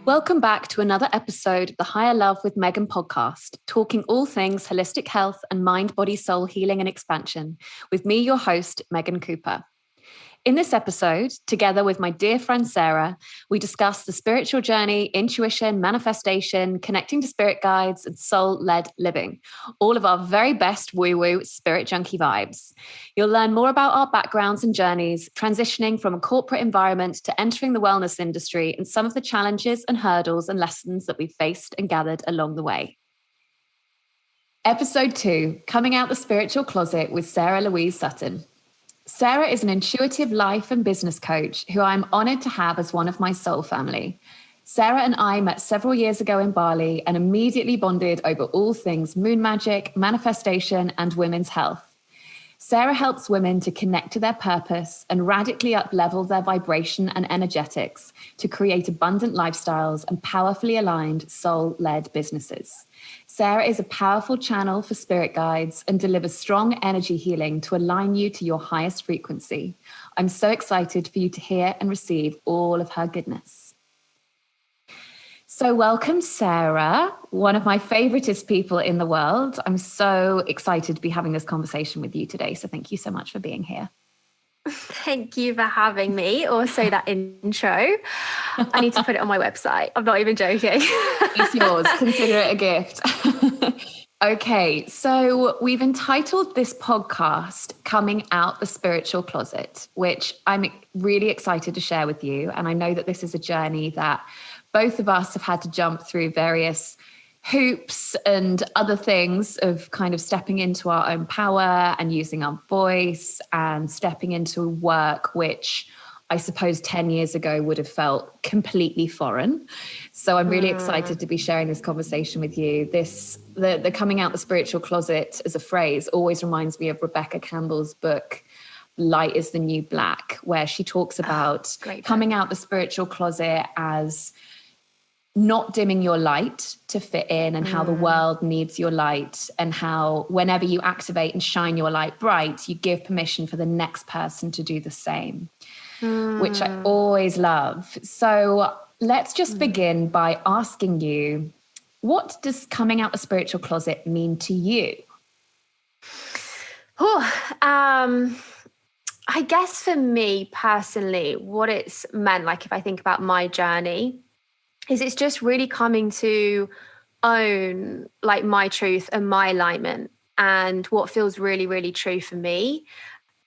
Welcome back to another episode of the Higher Love with Megan podcast, talking all things holistic health and mind, body, soul healing and expansion with me, your host, Megan Cooper. In this episode, together with my dear friend Sarah, we discuss the spiritual journey, intuition, manifestation, connecting to spirit guides, and soul-led living. All of our very best woo-woo spirit junkie vibes. You'll learn more about our backgrounds and journeys, transitioning from a corporate environment to entering the wellness industry, and some of the challenges and hurdles and lessons that we've faced and gathered along the way. Episode 2, Coming Out the Spiritual Closet with Sarah-Louise Sutton. Sarah is an intuitive life and business coach who I'm honored to have as one of my soul family. Sarah and I met several years ago in Bali and immediately bonded over all things moon magic, manifestation, and women's health. Sarah helps women to connect to their purpose and radically uplevel their vibration and energetics to create abundant lifestyles and powerfully aligned soul-led businesses. Sarah is a powerful channel for spirit guides and delivers strong energy healing to align you to your highest frequency. I'm so excited for you to hear and receive all of her goodness. So welcome, Sarah, one of my favoriteest people in the world. I'm so excited to be having this conversation with you today. So thank you so much for being here. Thank you for having me. Also, that intro, I need to put it on my website. I'm not even joking. It's yours. Consider it a gift. Okay, so we've entitled this podcast Coming Out the Spiritual Closet, which I'm really excited to share with you. And I know that this is a journey that both of us have had to jump through various hoops and other things of kind of stepping into our own power and using our voice and stepping into work, which I suppose 10 years ago would have felt completely foreign. So I'm really excited to be sharing this conversation with you. The coming out the spiritual closet as a phrase always reminds me of Rebecca Campbell's book, Light is the New Black, where she talks about coming out the spiritual closet as not dimming your light to fit in and how the world needs your light, and how whenever you activate and shine your light bright, you give permission for the next person to do the same, which I always love. So let's just begin by asking you, what does coming out the spiritual closet mean to you? I guess for me personally, what it's meant, like if I think about my journey, is it's just really coming to own like my truth and my alignment and what feels really, really true for me.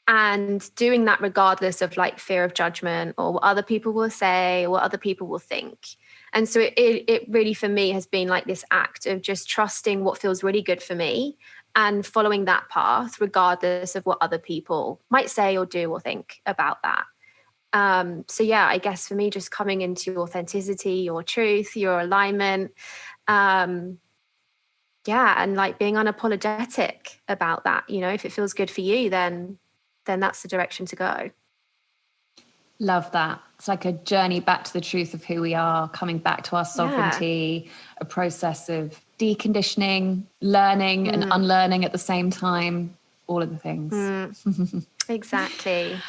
And doing that regardless of like fear of judgment or what other people will say or what other people will think. And so it really for me has been like this act of just trusting what feels really good for me and following that path regardless of what other people might say or do or think about that. So yeah, I guess for me, just coming into your authenticity, your truth, your alignment, and like being unapologetic about that. You know, if it feels good for you, then that's the direction to go. Love that. It's like a journey back to the truth of who we are, coming back to our sovereignty, a process of deconditioning, learning and unlearning at the same time, all of the things. Exactly.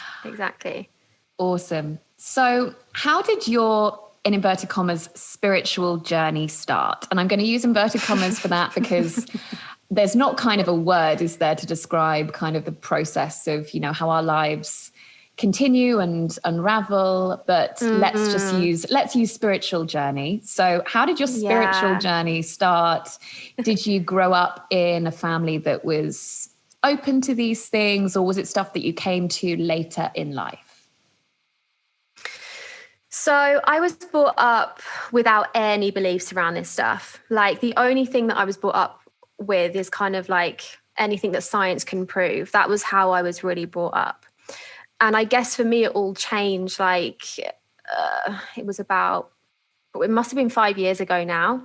Awesome. So how did your, in inverted commas, spiritual journey start? And I'm going to use inverted commas for that because there's not kind of a word, is there, to describe kind of the process of, you know, how our lives continue and unravel. But let's use spiritual journey. So how did your spiritual journey start? Did you grow up in a family that was open to these things, or was it stuff that you came to later in life? So I was brought up without any beliefs around this stuff. Like the only thing that I was brought up with is kind of like anything that science can prove. That was how I was really brought up. And I guess for me, it all changed. Like it must have been 5 years ago now.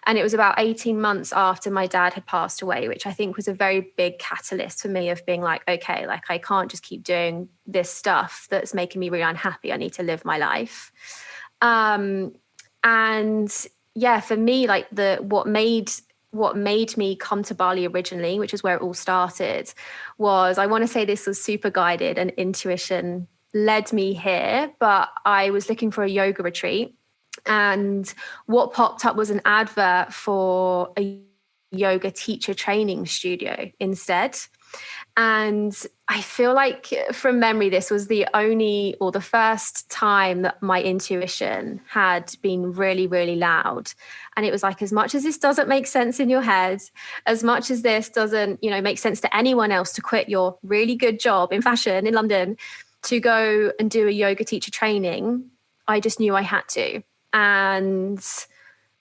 And it was about 18 months after my dad had passed away, which I think was a very big catalyst for me of being like, okay, like I can't just keep doing this stuff that's making me really unhappy. I need to live my life. And yeah, for me, like what made me come to Bali originally, which is where it all started, was, I want to say this was super guided and intuition led me here, but I was looking for a yoga retreat And what popped up was an advert for a yoga teacher training studio instead. And I feel like from memory, this was the only or the first time that my intuition had been really, really loud. And it was like, as much as this doesn't make sense in your head, as much as this doesn't, make sense to anyone else to quit your really good job in fashion in London to go and do a yoga teacher training, I just knew I had to. And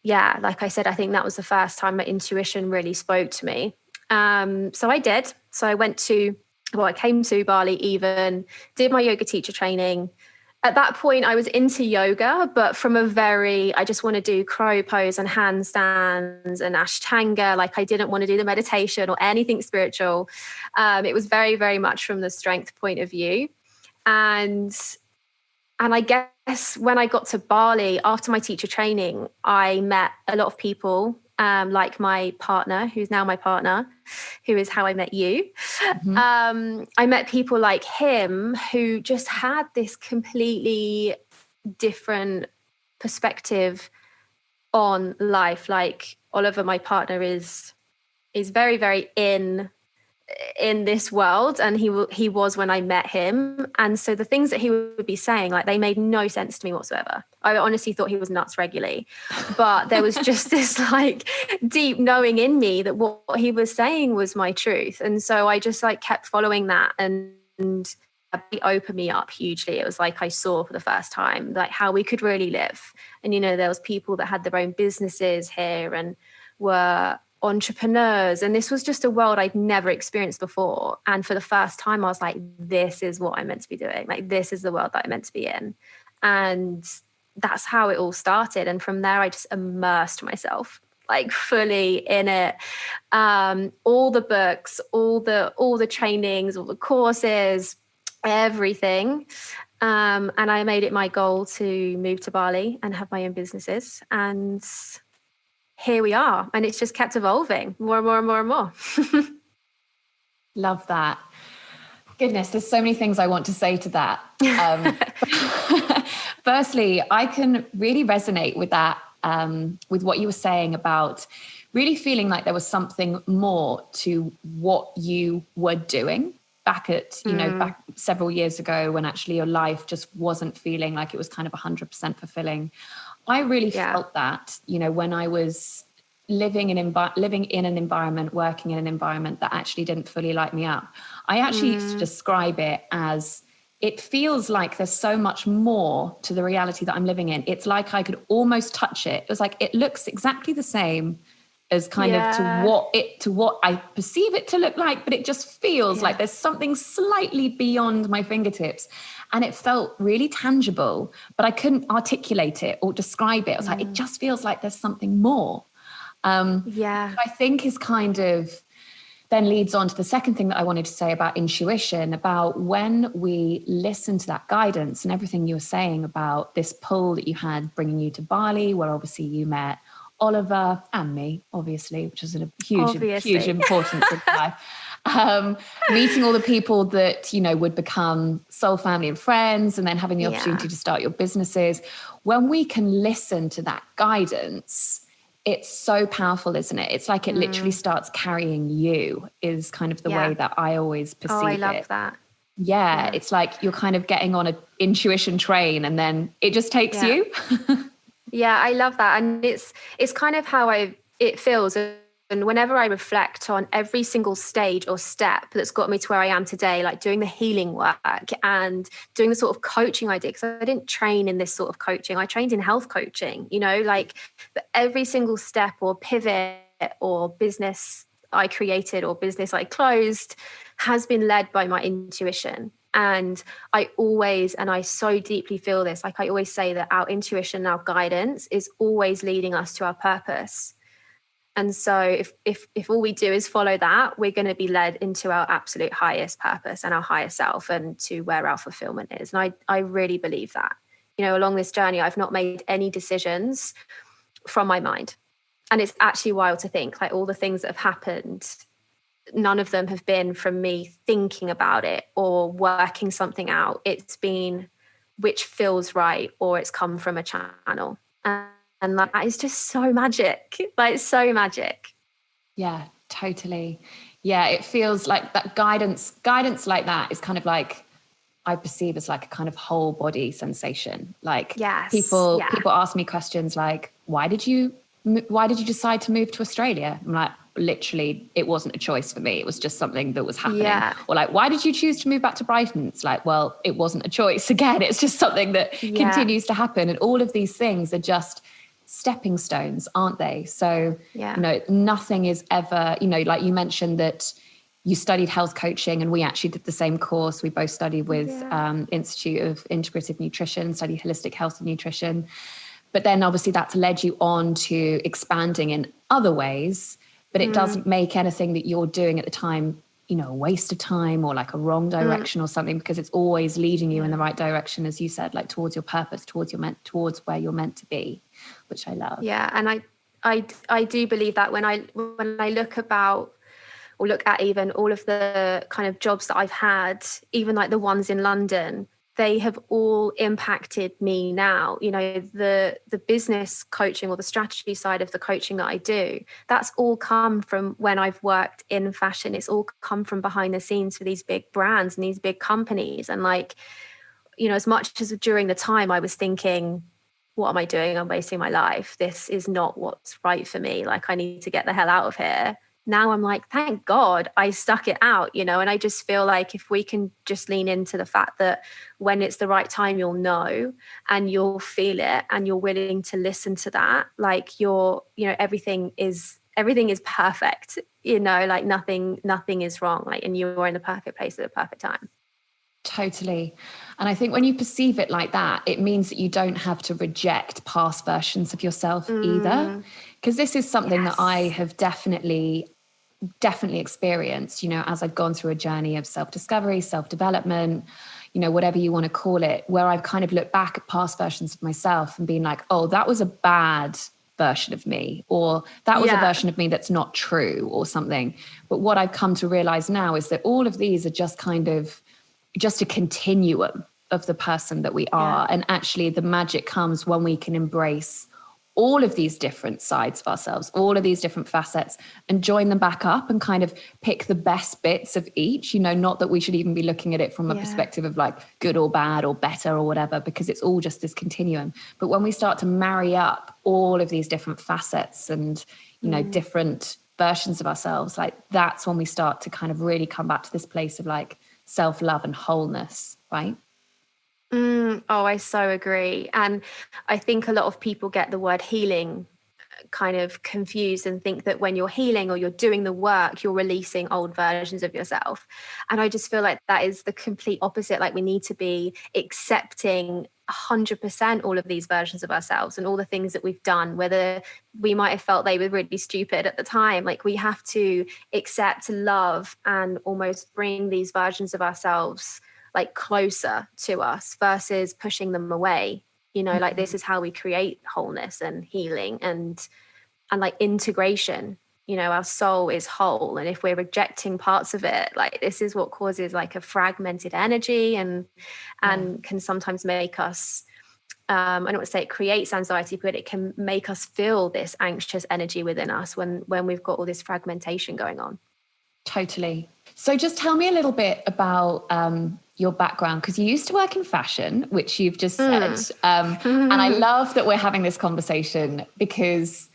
yeah, like I said, I think that was the first time my intuition really spoke to me. So I did. So I came to Bali even, did my yoga teacher training. At that point, I was into yoga, but from I just want to do crow pose and handstands and ashtanga. Like I didn't want to do the meditation or anything spiritual. It was very, very much from the strength point of view. And I guess when I got to Bali, after my teacher training, I met a lot of people, like my partner, who's now my partner, who is how I met you. Mm-hmm. I met people like him who just had this completely different perspective on life. Like Oliver, my partner, is very, very in this world, and he was when I met him. And so the things that he would be saying, like, they made no sense to me whatsoever. I honestly thought he was nuts regularly, but there was just this like deep knowing in me that what he was saying was my truth. And so I just like kept following that, and it opened me up hugely. It was like I saw for the first time like how we could really live. And there was people that had their own businesses here and were entrepreneurs, and this was just a world I'd never experienced before. And for the first time I was like, this is what I'm meant to be doing. Like, this is the world that I'm meant to be in. And that's how it all started. And from there I just immersed myself like fully in it. All the books, all the trainings, all the courses, everything. And I made it my goal to move to Bali and have my own businesses. And here we are. And it's just kept evolving more and more and more and more. Love that. Goodness, there's so many things I want to say to that. Firstly, I can really resonate with that, with what you were saying about really feeling like there was something more to what you were doing back back several years ago, when actually your life just wasn't feeling like it was kind of 100% fulfilling. I really felt that, when I was living in an environment, working in an environment that actually didn't fully light me up. I actually used to describe it as, it feels like there's so much more to the reality that I'm living in. It's like I could almost touch it. It was like, it looks exactly the same as kind of to what I perceive it to look like, but it just feels like there's something slightly beyond my fingertips. And it felt really tangible, but I couldn't articulate it or describe it. I was like, it just feels like there's something more. I think is kind of then leads on to the second thing that I wanted to say about intuition, about when we listen to that guidance and everything you were saying about this pull that you had bringing you to Bali, where obviously you met Oliver and me, obviously, which is a huge importance in life. Meeting all the people that, would become soul family and friends, and then having the opportunity to start your businesses. When we can listen to that guidance, it's so powerful, isn't it? It's like it literally starts carrying you, is kind of the way that I always perceive it. Oh, I love that. Yeah, it's like you're kind of getting on an intuition train and then it just takes you. Yeah, I love that. And it's kind of how it feels. And whenever I reflect on every single stage or step that's got me to where I am today, like doing the healing work and doing the sort of coaching I did, because I didn't train in this sort of coaching. I trained in health coaching, like every single step or pivot or business I created or business I closed has been led by my intuition. And I so deeply feel this, like I always say that our intuition, our guidance is always leading us to our purpose. And so if all we do is follow that, we're going to be led into our absolute highest purpose and our higher self and to where our fulfillment is. And I really believe that, along this journey, I've not made any decisions from my mind. And it's actually wild to think, like, all the things that have happened, none of them have been from me thinking about it or working something out. It's been which feels right, or it's come from a channel. And like, that is just so magic, like so magic. Yeah, totally. Yeah, it feels like that guidance like that is kind of like, I perceive as like a kind of whole body sensation. Like people ask me questions like, why did you decide to move to Australia? I'm like, literally, it wasn't a choice for me. It was just something that was happening. Yeah. Or like, why did you choose to move back to Brighton? It's like, well, it wasn't a choice. Again, it's just something that continues to happen. And all of these things are just stepping stones, aren't they? So, nothing is ever, like you mentioned that you studied health coaching and we actually did the same course. We both studied with Institute of Integrative Nutrition, studied holistic health and nutrition. But then obviously that's led you on to expanding in other ways, but it doesn't make anything that you're doing at the time, a waste of time or like a wrong direction or something, because it's always leading you in the right direction, as you said, like towards your purpose, towards where you're meant to be, which I love. Yeah. And I do believe that when I look at even all of the kind of jobs that I've had, even like the ones in London, they have all impacted me now. The business coaching or the strategy side of the coaching that I do, that's all come from when I've worked in fashion. It's all come from behind the scenes for these big brands and these big companies. And like, as much as during the time I was thinking, what am I doing? I'm wasting my life. This is not what's right for me. Like, I need to get the hell out of here. Now I'm like, thank God I stuck it out, and I just feel like if we can just lean into the fact that when it's the right time, you'll know and you'll feel it and you're willing to listen to that, like everything is perfect, like nothing is wrong, like, and you're in the perfect place at the perfect time. Totally. And I think when you perceive it like that, it means that you don't have to reject past versions of yourself either. Because this is something that I have definitely experienced, as I've gone through a journey of self-discovery, self-development, whatever you want to call it, where I've kind of looked back at past versions of myself and been like, oh, that was a bad version of me, or that was a version of me that's not true or something. But what I've come to realize now is that all of these are just kind of just a continuum of the person that we are. And actually the magic comes when we can embrace all of these different sides of ourselves, all of these different facets, and join them back up and kind of pick the best bits of each, not that we should even be looking at it from a perspective of like good or bad or better or whatever, because it's all just this continuum. But when we start to marry up all of these different facets and, different versions of ourselves, like that's when we start to kind of really come back to this place of like self-love and wholeness, right? I so agree. And I think a lot of people get the word healing kind of confused and think that when you're healing or you're doing the work, you're releasing old versions of yourself. And I just feel like that is the complete opposite. Like, we need to be accepting 100% all of these versions of ourselves and all the things that we've done, whether we might have felt they were really stupid at the time. Like, we have to accept, love, and almost bring these versions of ourselves like closer to us versus pushing them away. Like, this is how we create wholeness and healing and like integration. Our soul is whole, and if we're rejecting parts of it, like, this is what causes like a fragmented energy and can sometimes make us I don't want to say it creates anxiety, but it can make us feel this anxious energy within us when we've got all this fragmentation going on. Totally. So just tell me a little bit about your background, because you used to work in fashion, which you've just said. And I love that we're having this conversation because,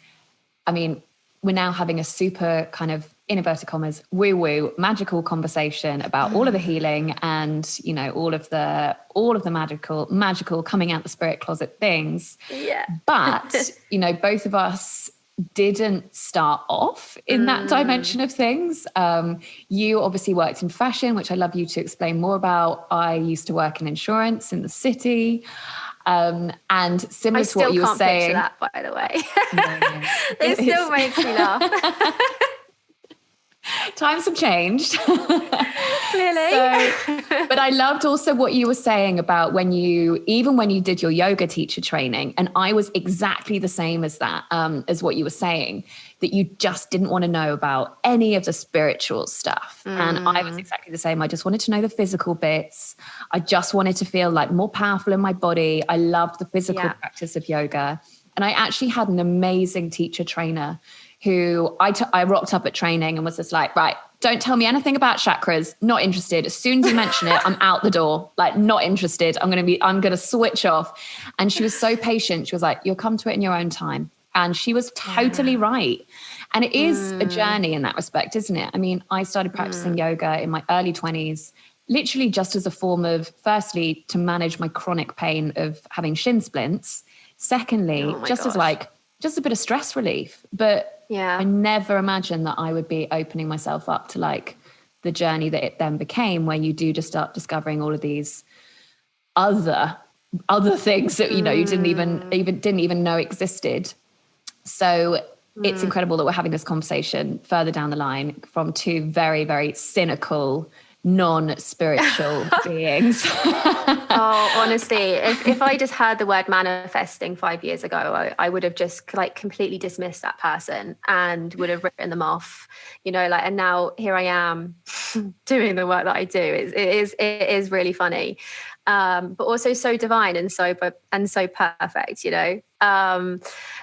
I mean, we're now having a super kind of, in inverted commas, woo-woo, magical conversation about all of the healing and, all of the magical coming out the spirit closet things. Yeah. But, both of us didn't start off in that dimension of things. You obviously worked in fashion, which I'd love you to explain more about. I used to work in insurance in the city. And similar to what you were saying. I still can't picture that, by the way. It still makes me laugh. Times have changed. Clearly. But I loved also what you were saying about when you did your yoga teacher training, and I was exactly the same as that, as what you were saying, that you just didn't want to know about any of the spiritual stuff. And I was exactly the same. I just wanted to know the physical bits. I just wanted to feel like more powerful in my body. I loved the physical practice of yoga. And I actually had an amazing teacher trainer who I rocked up at training and was just like, right, don't tell me anything about chakras. Not interested. As soon as you mention it, I'm out the door. Like, not interested. I'm going to switch off. And she was so patient. She was like, you'll come to it in your own time. And she was totally right. And it is a journey in that respect, isn't it? I mean, I started practicing yoga in my early 20s, literally just as a form of, firstly, to manage my chronic pain of having shin splints. Secondly, as like, just a bit of stress relief. But I never imagined that I would be opening myself up to like the journey that it then became, where you do just start discovering all of these other things that, you know, you didn't even know existed. So it's incredible that we're having this conversation further down the line from two very, very cynical, non-spiritual beings. Oh, honestly, if I just heard the word manifesting 5 years ago, I would have just like completely dismissed that person and would have written them off, you know, like, and now here I am doing the work that I do. It is really funny. But also so divine and so perfect, you know.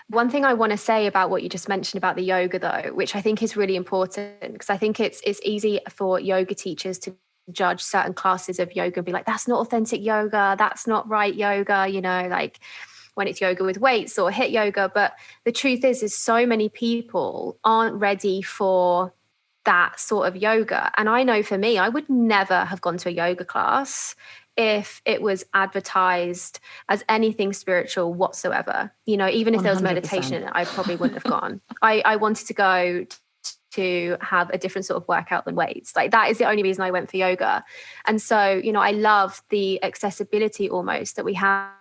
One thing I want to say about what you just mentioned about the yoga, though, which I think is really important, because I think it's easy for yoga teachers to judge certain classes of yoga and be like, that's not authentic yoga, that's not right yoga, you know, like when it's yoga with weights or HIIT yoga. But the truth is so many people aren't ready for that sort of yoga. And I know for me, I would never have gone to a yoga class if it was advertised as anything spiritual whatsoever. You know, even if 100%. There was meditation in it, I probably wouldn't have gone. I wanted to go to have a different sort of workout than weights. Like, that is the only reason I went for yoga. And so, you know, I love the accessibility almost that we have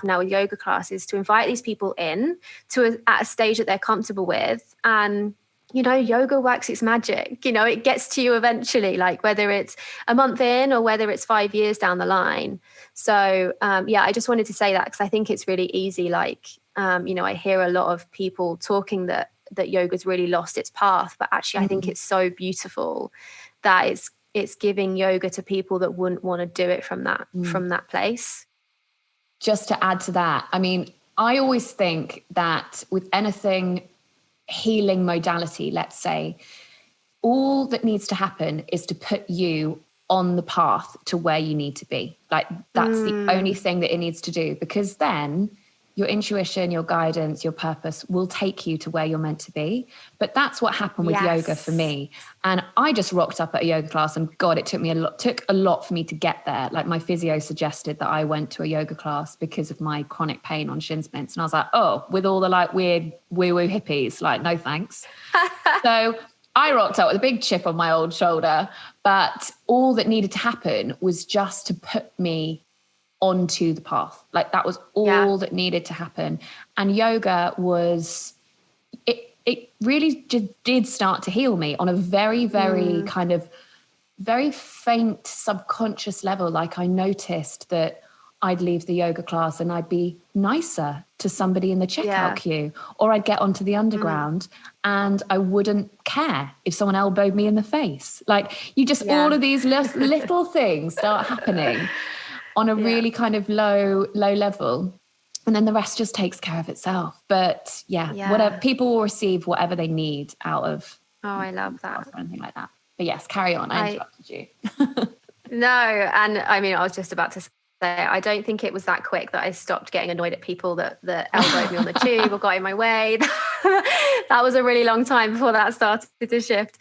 now with yoga classes, to invite these people in at a stage that they're comfortable with. And you know, yoga works its magic. You know, it gets to you eventually, like whether it's a month in or whether it's 5 years down the line. So, I just wanted to say that because I think it's really easy. Like, you know, I hear a lot of people talking that yoga's really lost its path, but actually I think it's so beautiful that it's giving yoga to people that wouldn't want to do it from that place. Just to add to that, I mean, I always think that with anything healing modality, let's say, all that needs to happen is to put you on the path to where you need to be. Like, that's the only thing that it needs to do, because then your intuition, your guidance, your purpose will take you to where you're meant to be. But that's what happened with yoga for me. And I just rocked up at a yoga class, and God, it took a lot for me to get there. Like, my physio suggested that I went to a yoga class because of my chronic pain on shin splints. And I was like, oh, with all the like weird woo-woo hippies, like, no thanks. So I rocked up with a big chip on my old shoulder, but all that needed to happen was just to put me onto the path. Like, that was all that needed to happen. And yoga was, it really did start to heal me on a very, very kind of very faint subconscious level. Like, I noticed that I'd leave the yoga class and I'd be nicer to somebody in the checkout queue, or I'd get onto the underground and I wouldn't care if someone elbowed me in the face. Like, you just, all of these little things start happening on a really kind of low level. And then the rest just takes care of itself. But whatever, people will receive whatever they need out of. Oh, I love that. Or anything like that. But yes, carry on. I interrupted you. No, and I mean, I was just about to say, I don't think it was that quick that I stopped getting annoyed at people that elbowed me on the tube or got in my way. That was a really long time before that started to shift.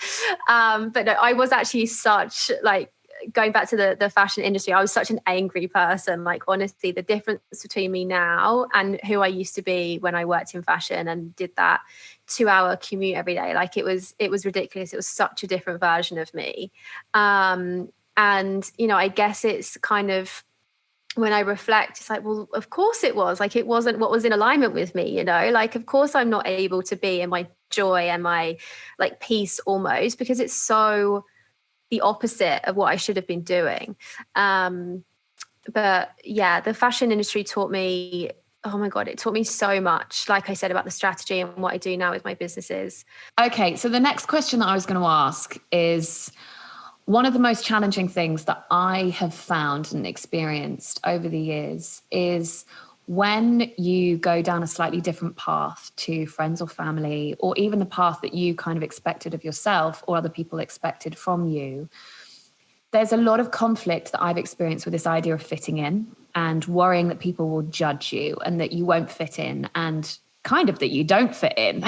But no, I was actually such, like, going back to the fashion industry, I was such an angry person. Like, honestly, the difference between me now and who I used to be when I worked in fashion and did that 2-hour commute every day, like, it was ridiculous. It was such a different version of me. And, you know, I guess it's kind of, when I reflect, it's like, well, of course it was. Like, it wasn't what was in alignment with me, you know? Like, of course I'm not able to be in my joy and my, like, peace almost, because it's so the opposite of what I should have been doing. But yeah, the fashion industry taught me, oh my God, it taught me so much, like I said, about the strategy and what I do now with my businesses. Okay, so the next question that I was going to ask is, one of the most challenging things that I have found and experienced over the years is when you go down a slightly different path to friends or family, or even the path that you kind of expected of yourself or other people expected from you, there's a lot of conflict that I've experienced with this idea of fitting in and worrying that people will judge you and that you won't fit in, and kind of that you don't fit in.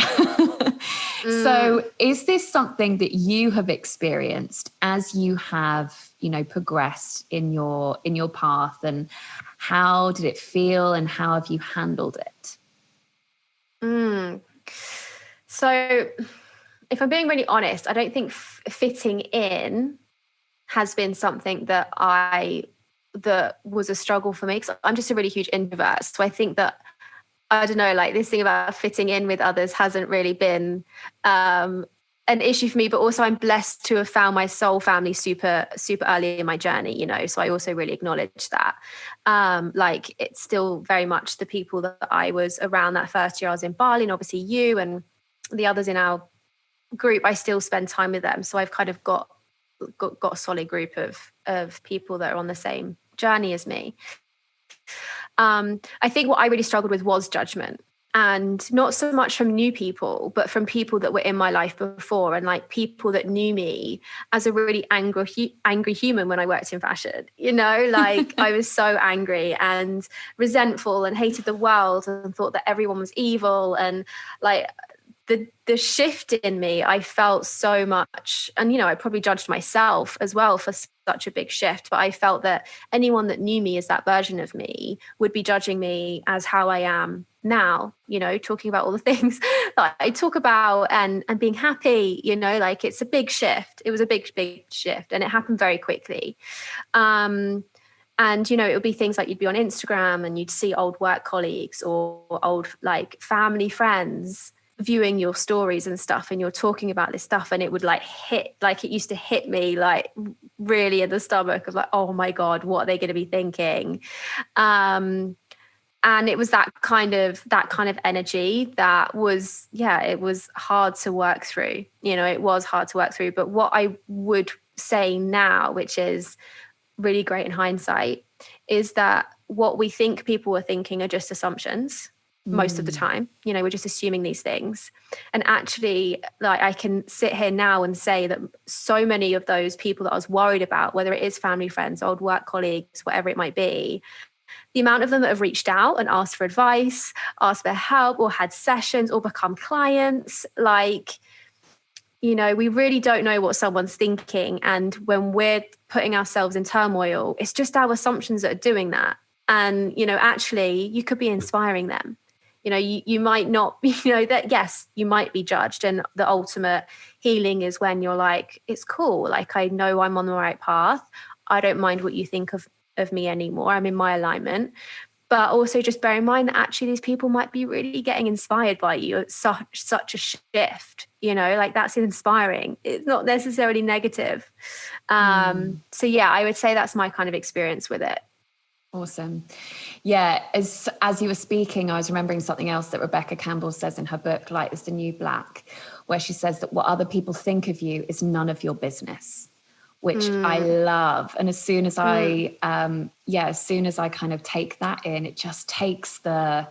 So is this something that you have experienced as you have, you know, progressed in your path, and how did it feel and how have you handled it? So if I'm being really honest, I don't think fitting in has been something that was a struggle for me, because I'm just a really huge introvert. So I think that, I don't know, like this thing about fitting in with others hasn't really been an issue for me. But also I'm blessed to have found my soul family super, super early in my journey, you know, so I also really acknowledge that. Like it's still very much the people that I was around that first year I was in Bali, and obviously you and the others in our group, I still spend time with them. So I've kind of got a solid group of people that are on the same journey as me. I think what I really struggled with was judgment, and not so much from new people, but from people that were in my life before, and like people that knew me as a really angry human when I worked in fashion, you know, like I was so angry and resentful and hated the world and thought that everyone was evil. And like the shift in me, I felt so much, and you know, I probably judged myself as well for such a big shift, but I felt that anyone that knew me as that version of me would be judging me as how I am now, you know, talking about all the things that I talk about and being happy, you know, like it's a big shift. It was a big shift, and it happened very quickly. And, you know, it would be things like you'd be on Instagram and you'd see old work colleagues or old like family friends viewing your stories and stuff, and you're talking about this stuff, and it would like it used to hit me like really in the stomach of like, oh my God, what are they going to be thinking? And it was that kind of energy that was, it was hard to work through. You know, it was hard to work through. But what I would say now, which is really great in hindsight, is that what we think people are thinking are just assumptions. Most of the time, you know, we're just assuming these things. And actually, like I can sit here now and say that so many of those people that I was worried about, whether it is family, friends, old work colleagues, whatever it might be, the amount of them that have reached out and asked for advice, asked for help, or had sessions or become clients, like, you know, we really don't know what someone's thinking. And when we're putting ourselves in turmoil, it's just our assumptions that are doing that. And, you know, actually, you could be inspiring them. You know, you might not, you know, that, yes, you might be judged. And the ultimate healing is when you're like, it's cool. Like, I know I'm on the right path. I don't mind what you think of me anymore. I'm in my alignment. But also just bear in mind that actually these people might be really getting inspired by you. It's such a shift, you know, like that's inspiring. It's not necessarily negative. So yeah, I would say that's my kind of experience with it. Awesome. Yeah, as you were speaking, I was remembering something else that Rebecca Campbell says in her book, Light is the New Black, where she says that what other people think of you is none of your business, which I love. And as soon as I kind of take that in, it just takes the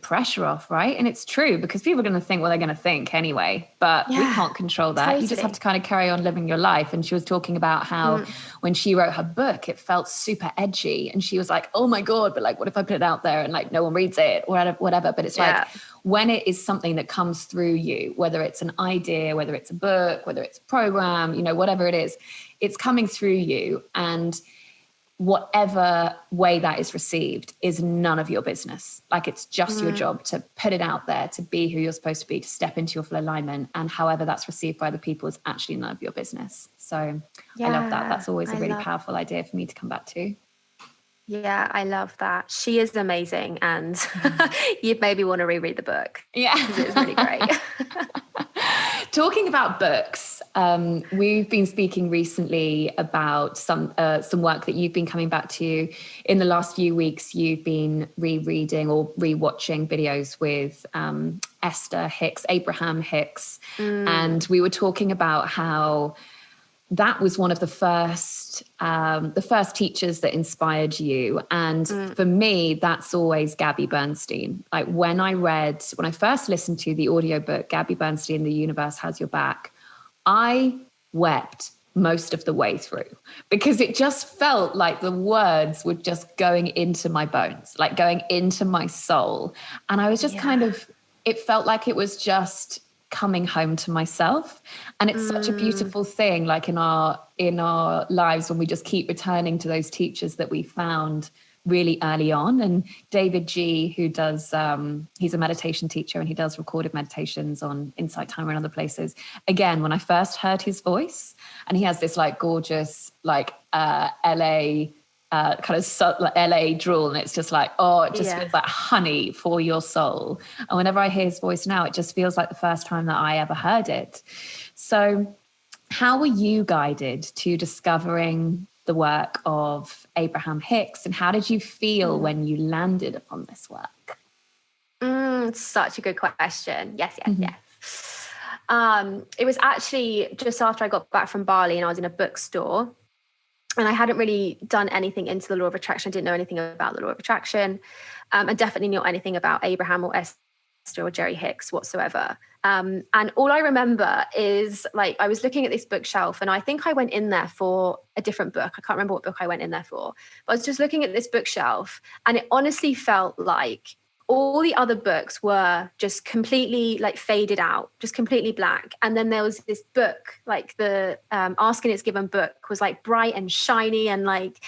pressure off, right? And it's true, because people are going to think what they're going to think anyway, but we can't control that. Totally. You just have to kind of carry on living your life. And she was talking about how when she wrote her book, it felt super edgy. And she was like, oh my God, but like, what if I put it out there and like no one reads it or whatever? But it's like, when it is something that comes through you, whether it's an idea, whether it's a book, whether it's a program, you know, whatever it is, it's coming through you. And whatever way that is received is none of your business. Like, it's just your job to put it out there, to be who you're supposed to be, to step into your full alignment. And however that's received by the people is actually none of your business. So I love that. That's always a really powerful idea for me to come back to. Yeah, I love that. She is amazing. And you'd maybe want to reread the book. Yeah. Because it was really great. Talking about books, we've been speaking recently about some work that you've been coming back to. In the last few weeks, you've been rereading or rewatching videos with Esther Hicks, Abraham Hicks. And we were talking about how that was one of the first teachers that inspired you. And for me, that's always Gabby Bernstein. Like when I first listened to the audiobook, Gabby Bernstein, The Universe Has Your Back, I wept most of the way through because it just felt like the words were just going into my bones, like going into my soul. And I was just it felt like it was just coming home to myself. And it's such a beautiful thing, like in our lives, when we just keep returning to those teachers that we found really early on. And David G, who does, he's a meditation teacher and he does recorded meditations on Insight Timer and other places. Again, when I first heard his voice, and he has this like gorgeous, like LA kind of LA drawl, and it's just like, oh, it just feels like honey for your soul. And whenever I hear his voice now, it just feels like the first time that I ever heard it. So how were you guided to discovering the work of Abraham Hicks, and how did you feel when you landed upon this work? Such a good question. Yes. It was actually just after I got back from Bali, and I was in a bookstore, and I hadn't really done anything into the law of attraction. I didn't know anything about the law of attraction, and definitely not anything about Abraham or Esther or Jerry Hicks whatsoever. And all I remember is like I was looking at this bookshelf, and I think I went in there for a different book. I can't remember what book I went in there for, but I was just looking at this bookshelf, and it honestly felt like all the other books were just completely like faded out, just completely black. And then there was this book, like the Ask and It's Given book was like bright and shiny and like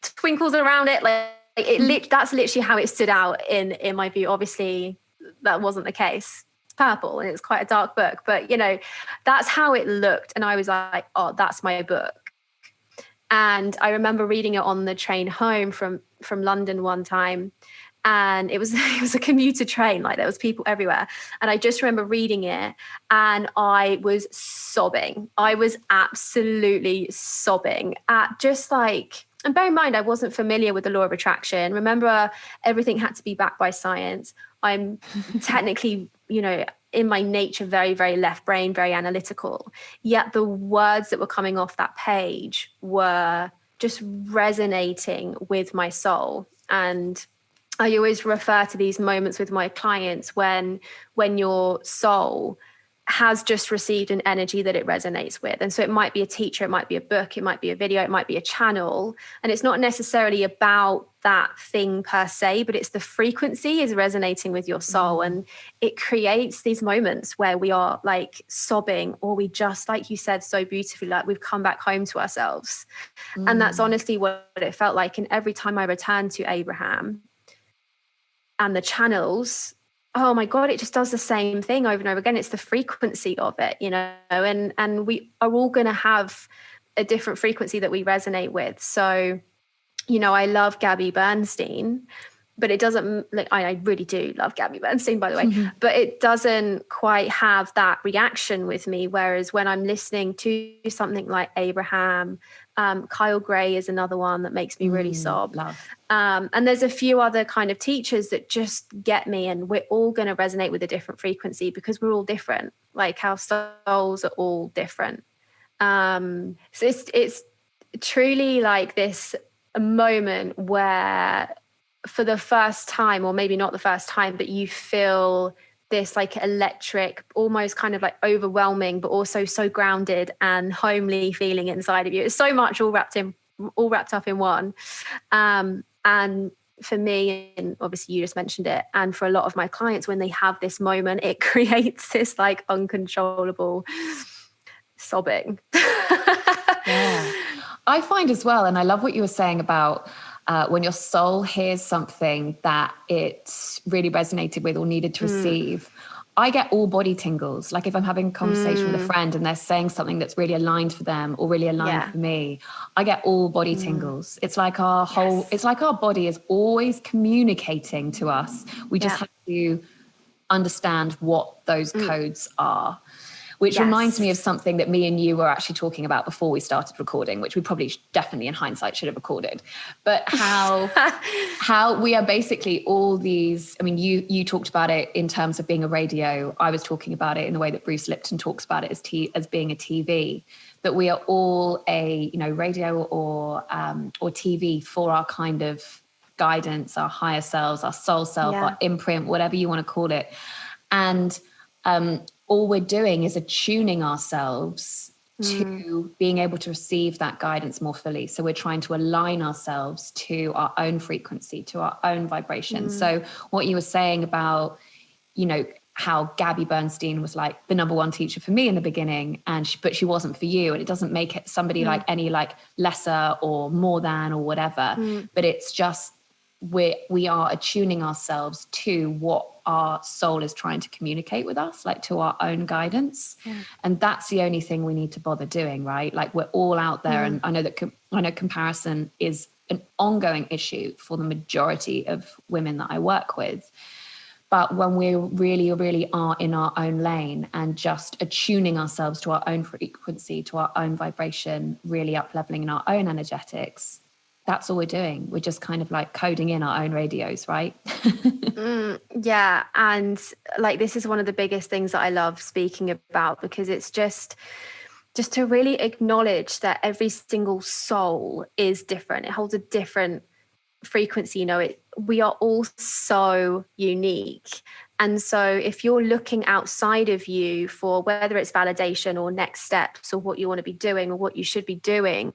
twinkles around it. That's literally how it stood out in my view. Obviously that wasn't the case. It's purple and it's quite a dark book, but you know, that's how it looked. And I was like, oh, that's my book. And I remember reading it on the train home from London one time. And it was a commuter train, like there was people everywhere. And I just remember reading it and I was sobbing. I was absolutely sobbing at just like, and bear in mind, I wasn't familiar with the law of attraction. Remember, everything had to be backed by science. I'm technically, you know, in my nature, very, very left brain, very analytical. Yet the words that were coming off that page were just resonating with my soul. And I always refer to these moments with my clients when your soul has just received an energy that it resonates with. And so it might be a teacher, it might be a book, it might be a video, it might be a channel. And it's not necessarily about that thing per se, but it's the frequency is resonating with your soul. And it creates these moments where we are like sobbing, or we just, like you said so beautifully, like we've come back home to ourselves. And that's honestly what it felt like. And every time I returned to Abraham and the channels, oh my God, it just does the same thing over and over again. It's the frequency of it, you know, and we are all going to have a different frequency that we resonate with. So, you know, I love Gabby Bernstein, but it doesn't, like, I really do love Gabby Bernstein, by the way, but it doesn't quite have that reaction with me. Whereas when I'm listening to something like Abraham, Kyle Gray is another one that makes me really sob. And there's a few other kind of teachers that just get me, and we're all going to resonate with a different frequency because we're all different. Like our souls are all different. So it's truly like this moment where for the first time, or maybe not the first time, but you feel this like electric, almost kind of like overwhelming, but also so grounded and homely feeling inside of you. It's so much all wrapped up in one. And for me, and obviously you just mentioned it, and for a lot of my clients, when they have this moment, it creates this like uncontrollable sobbing. Yeah. I find as well, and I love what you were saying about when your soul hears something that it really resonated with or needed to receive. I get all body tingles. Like if I'm having a conversation with a friend and they're saying something that's really aligned for them or really aligned for me, I get all body tingles. It's like our whole, it's like our body is always communicating to us. We just have to understand what those codes are. Which reminds me of something that me and you were actually talking about before we started recording, which we probably definitely in hindsight should have recorded. But how we are basically all these, I mean, you talked about it in terms of being a radio. I was talking about it in the way that Bruce Lipton talks about it as being a TV. that we are all a, radio or TV for our kind of guidance, our higher selves, our soul self, our imprint, whatever you want to call it. And all we're doing is attuning ourselves to being able to receive that guidance more fully. So we're trying to align ourselves to our own frequency, to our own vibration. So what you were saying about, how Gabby Bernstein was like the number one teacher for me in the beginning, but she wasn't for you. And it doesn't make it somebody like any like lesser or more than or whatever, but it's just we are attuning ourselves to what our soul is trying to communicate with us, like to our own guidance. And that's the only thing we need to bother doing, right? Like we're all out there. And I know comparison is an ongoing issue for the majority of women that I work with. But when we really, really are in our own lane and just attuning ourselves to our own frequency, to our own vibration, really up-leveling in our own energetics, that's all we're doing. We're just kind of like coding in our own radios, right? Yeah. And like, this is one of the biggest things that I love speaking about, because it's just to really acknowledge that every single soul is different. It holds a different frequency. We are all so unique. And so if you're looking outside of you for whether it's validation or next steps or what you want to be doing or what you should be doing,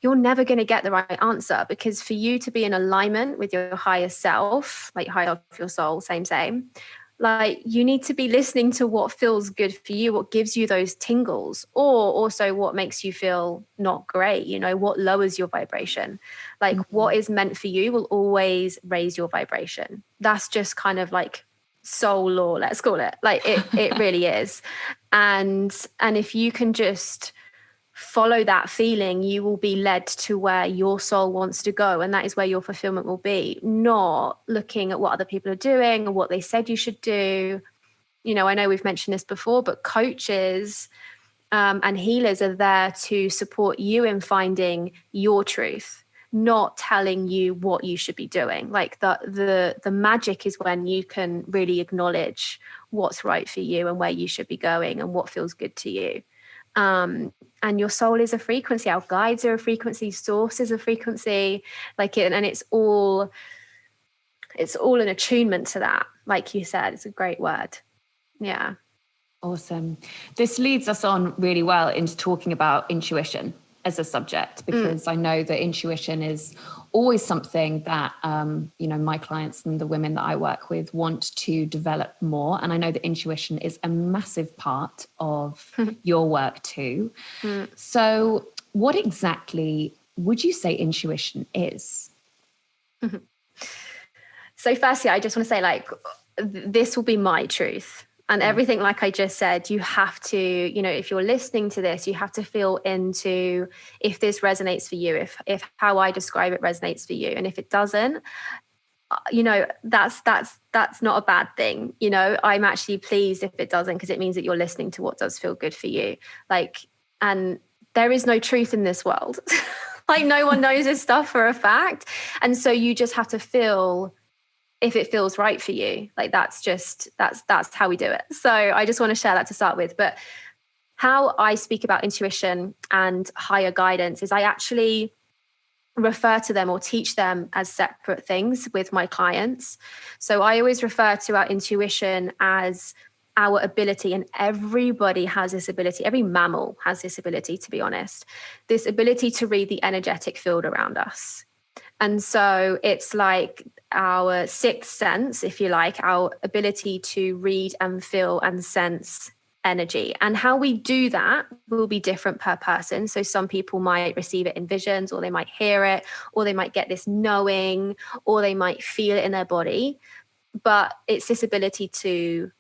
you're never going to get the right answer, because for you to be in alignment with your higher self, like higher self, your soul, same, like you need to be listening to what feels good for you, what gives you those tingles, or also what makes you feel not great, what lowers your vibration. Like what is meant for you will always raise your vibration. That's just kind of like soul law, let's call it. Like it really is. And if you can just follow that feeling, you will be led to where your soul wants to go, and that is where your fulfillment will be, not looking at what other people are doing or what they said you should do. I know we've mentioned this before, but coaches and healers are there to support you in finding your truth, not telling you what you should be doing. Like the magic is when you can really acknowledge what's right for you and where you should be going and what feels good to you. And your soul is a frequency. Our guides are a frequency. Source is a frequency. And it's all an attunement to that. Like you said, it's a great word. Yeah. Awesome. This leads us on really well into talking about intuition as a subject, because I know that intuition is always something that, my clients and the women that I work with want to develop more. And I know that intuition is a massive part of your work too. So what exactly would you say intuition is? So firstly, I just want to say, this will be my truth. And everything, like I just said, you have to, if you're listening to this, you have to feel into if this resonates for you, if how I describe it resonates for you. And if it doesn't, that's not a bad thing. I'm actually pleased if it doesn't, because it means that you're listening to what does feel good for you. And there is no truth in this world. No one knows this stuff for a fact. And so you just have to feel if it feels right for you. That's how we do it. So I just want to share that to start with. But how I speak about intuition and higher guidance is I actually refer to them or teach them as separate things with my clients. So I always refer to our intuition as our ability, and everybody has this ability. Every mammal has this ability, to be honest, this ability to read the energetic field around us. And so it's like our sixth sense, if you like, our ability to read and feel and sense energy. And how we do that will be different per person. So some people might receive it in visions, or they might hear it, or they might get this knowing, or they might feel it in their body. But it's this ability to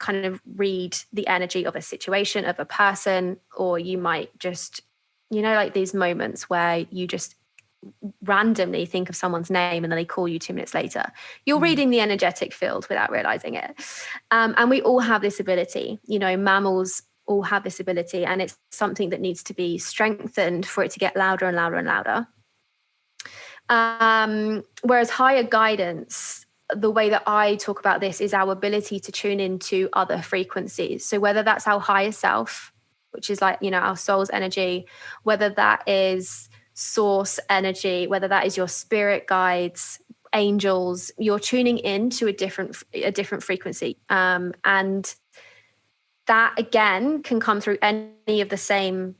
kind of read the energy of a situation, of a person, or you might just, these moments where you just randomly think of someone's name and then they call you 2 minutes later. You're reading the energetic field without realizing it. And we all have this ability. Mammals all have this ability, and it's something that needs to be strengthened for it to get louder and louder and louder. Whereas higher guidance, the way that I talk about this is our ability to tune into other frequencies. So whether that's our higher self, which is like, our soul's energy, whether that is source energy, whether that is your spirit guides, angels, you're tuning in to a different frequency. And that again can come through any of the same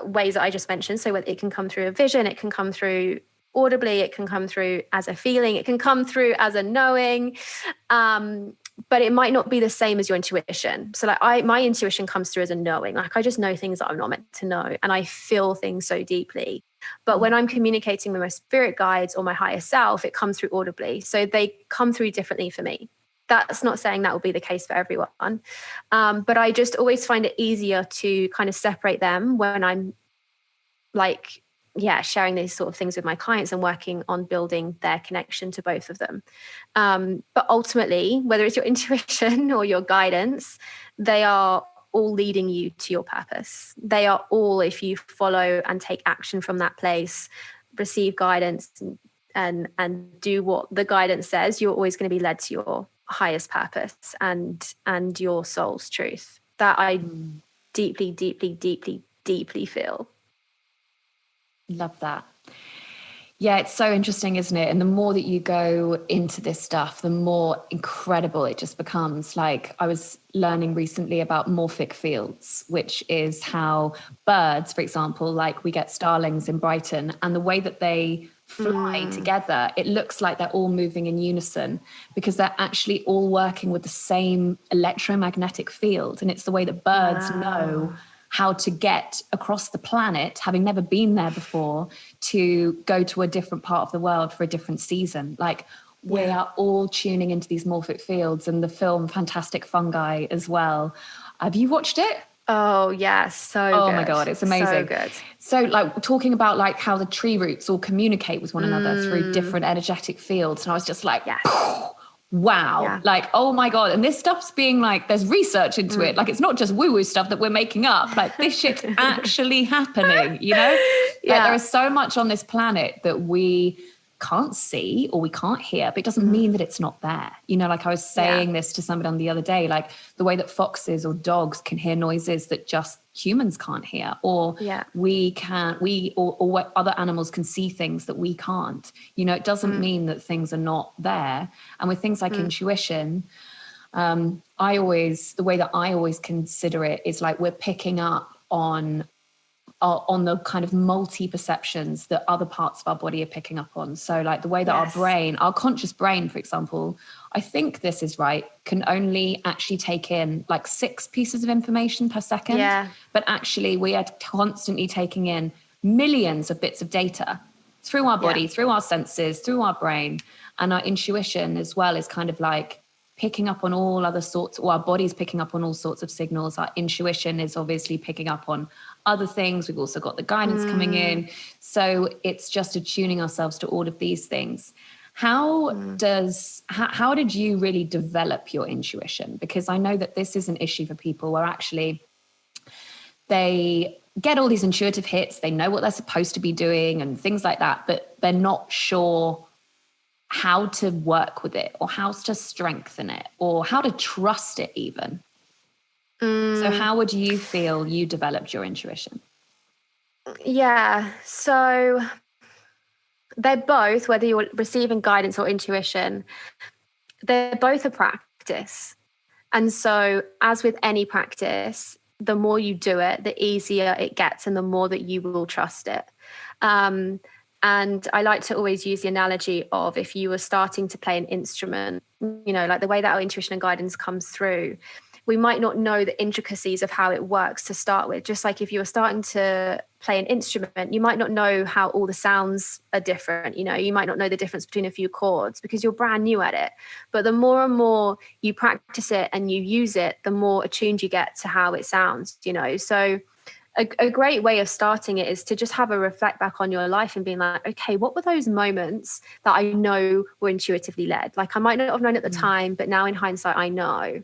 ways that I just mentioned. So it can come through a vision, it can come through audibly, it can come through as a feeling, it can come through as a knowing, but it might not be the same as your intuition. So like my intuition comes through as a knowing, like I just know things that I'm not meant to know, and I feel things so deeply. But when I'm communicating with my spirit guides or my higher self, it comes through audibly. So they come through differently for me. That's not saying that will be the case for everyone. But I just always find it easier to kind of separate them when I'm like, sharing these sort of things with my clients and working on building their connection to both of them. But ultimately, whether it's your intuition or your guidance, they are all leading you to your purpose. They are all, if you follow and take action from that place, receive guidance and do what the guidance says, you're always going to be led to your highest purpose and your soul's truth. That I deeply, deeply, deeply, deeply feel. Love that. Yeah, it's so interesting, isn't it? And the more that you go into this stuff, the more incredible it just becomes. Like I was learning recently about morphic fields, which is how birds, for example, like we get starlings in Brighton, and the way that they fly together, it looks like they're all moving in unison because they're actually all working with the same electromagnetic field. And it's the way that birds know how to get across the planet, having never been there before, to go to a different part of the world for a different season. Like we are all tuning into these morphic fields, and the film Fantastic Fungi as well. Have you watched it? Oh yes, so good. Oh my God, it's amazing. So good. So like talking about like how the tree roots all communicate with one another through different energetic fields. And I was just like, wow, like, oh my God. And this stuff's being like, there's research into it. Like, it's not just woo-woo stuff that we're making up. Like this shit's actually happening, you know? Like, there is so much on this planet that we can't see or we can't hear, but it doesn't mean that it's not there. You know, like I was saying this to somebody the other day, like the way that foxes or dogs can hear noises that just humans can't hear, or or other animals can see things that we can't. You know, it doesn't mean that things are not there. And with things like intuition, the way that I always consider it is like we're picking up on the kind of multi-perceptions that other parts of our body are picking up on. So like the way that our brain, our conscious brain, for example, I think this is right, can only actually take in like 6 pieces of information per second. Yeah. But actually we are constantly taking in millions of bits of data through our body, through our senses, through our brain. And our intuition as well is kind of like picking up on all other sorts, or our body's picking up on all sorts of signals. Our intuition is obviously picking up on other things. We've also got the guidance coming in. So it's just attuning ourselves to all of these things. How did you really develop your intuition? Because I know that this is an issue for people where actually they get all these intuitive hits, they know what they're supposed to be doing and things like that, but they're not sure how to work with it or how to strengthen it or how to trust it even. So how would you feel you developed your intuition? Yeah, so they're both, whether you're receiving guidance or intuition, they're both a practice. And so as with any practice, the more you do it, the easier it gets and the more that you will trust it. And I like to always use the analogy of if you were starting to play an instrument, you know, like the way that our intuition and guidance comes through, we might not know the intricacies of how it works to start with. Just like if you were starting to play an instrument, you might not know how all the sounds are different. You know, you might not know the difference between a few chords because you're brand new at it. But the more and more you practice it and you use it, the more attuned you get to how it sounds, you know. So a great way of starting it is to just have a reflect back on your life and being like, okay, what were those moments that I know were intuitively led? Like I might not have known at the time, but now in hindsight, I know.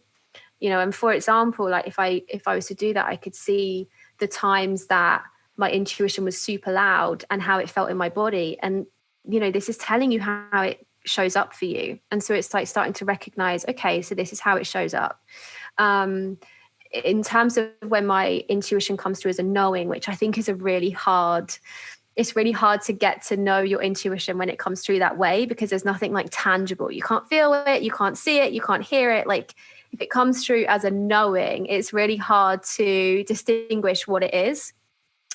You know, and for example, like if I was to do that, I could see the times that my intuition was super loud and how it felt in my body. And, you know, this is telling you how it shows up for you. And so it's like starting to recognize, okay, so this is how it shows up. in terms of when my intuition comes through as a knowing, which I think is it's really hard to get to know your intuition when it comes through that way, because there's nothing like tangible. You can't feel it, you can't see it, you can't hear it. Like if it comes through as a knowing, it's really hard to distinguish what it is.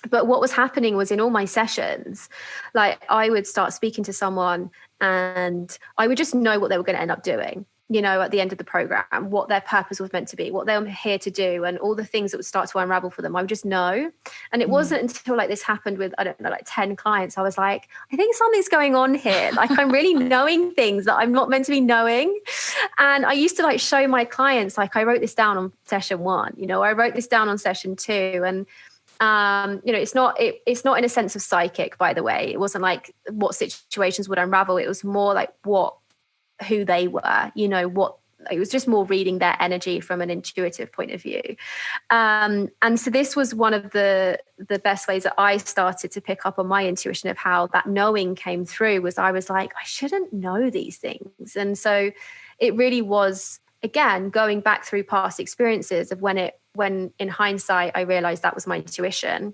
But what was happening was in all my sessions, like I would start speaking to someone and I would just know what they were going to end up doing, you know, at the end of the program, what their purpose was meant to be, what they were here to do, and all the things that would start to unravel for them. I would just know. And it wasn't until like this happened with, I don't know, like 10 clients, I was like, I think something's going on here. Like I'm really knowing things that I'm not meant to be knowing. And I used to like show my clients, like I wrote this down on session 1, you know, I wrote this down on session 2. And you know, it's not in a sense of psychic, by the way. It wasn't like what situations would unravel. It was more like who they were, you know, it was just more reading their energy from an intuitive point of view. And so this was one of the best ways that I started to pick up on my intuition of how that knowing came through, was I was like, I shouldn't know these things. And so it really was, again, going back through past experiences of when in hindsight, I realized that was my intuition.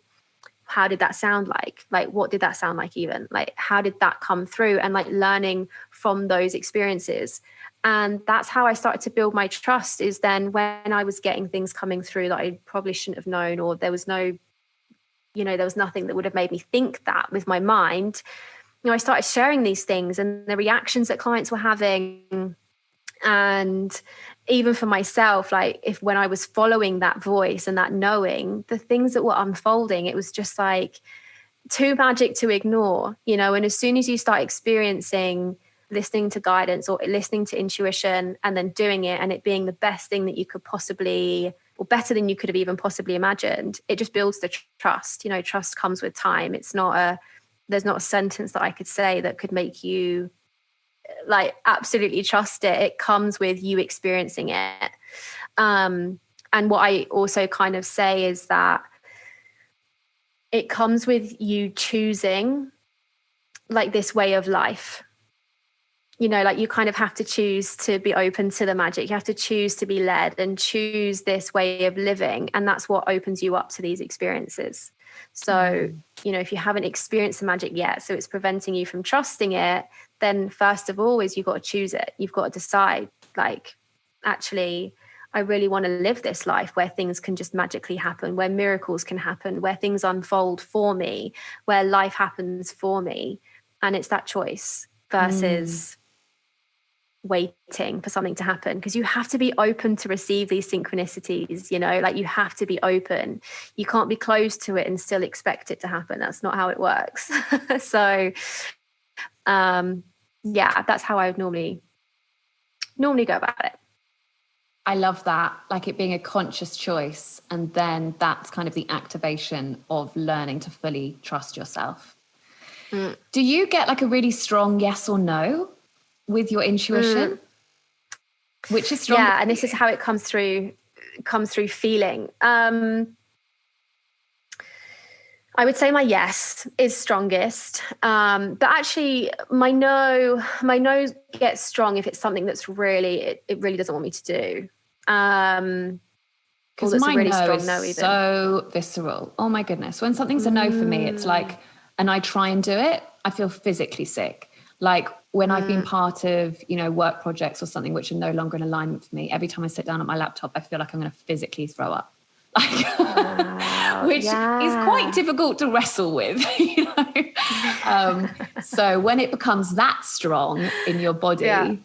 How did that sound like? Like, what did that sound like even? Like, how did that come through? And like learning from those experiences. And that's how I started to build my trust, is then when I was getting things coming through that I probably shouldn't have known, or there was nothing that would have made me think that with my mind. You know, I started sharing these things and the reactions that clients were having. And even for myself, like when I was following that voice and that knowing, the things that were unfolding, it was just like too magic to ignore, you know. And as soon as you start experiencing listening to guidance or listening to intuition and then doing it, and it being the best thing that you could possibly, or better than you could have even possibly imagined, it just builds the trust. You know, trust comes with time. There's not a sentence that I could say that could make you like absolutely trust it. It comes with you experiencing it. And what I also kind of say is that it comes with you choosing like this way of life. You know, like you kind of have to choose to be open to the magic. You have to choose to be led and choose this way of living. And that's what opens you up to these experiences. So, you know, if you haven't experienced the magic yet, so it's preventing you from trusting it, then first of all is you've got to choose it. You've got to decide, like, actually, I really want to live this life where things can just magically happen, where miracles can happen, where things unfold for me, where life happens for me. And it's that choice versus waiting for something to happen, because you have to be open to receive these synchronicities, you know, like you have to be open. You can't be close to it and still expect it to happen. That's not how it works. So yeah, that's how I would normally go about it. I love that, like it being a conscious choice, and then that's kind of the activation of learning to fully trust yourself. Do you get like a really strong yes or no with your intuition? Which is strong? Yeah, and this is how it comes through feeling. I would say my yes is strongest. But actually my no gets strong if it's something that's really, it really doesn't want me to do. Because my really no is no so visceral. Oh my goodness. When something's a no for me, it's like, and I try and do it, I feel physically sick. Like when I've been part of, you know, work projects or something which are no longer in alignment for me, every time I sit down at my laptop, I feel like I'm going to physically throw up. Which is quite difficult to wrestle with, you know. So when it becomes that strong in your body,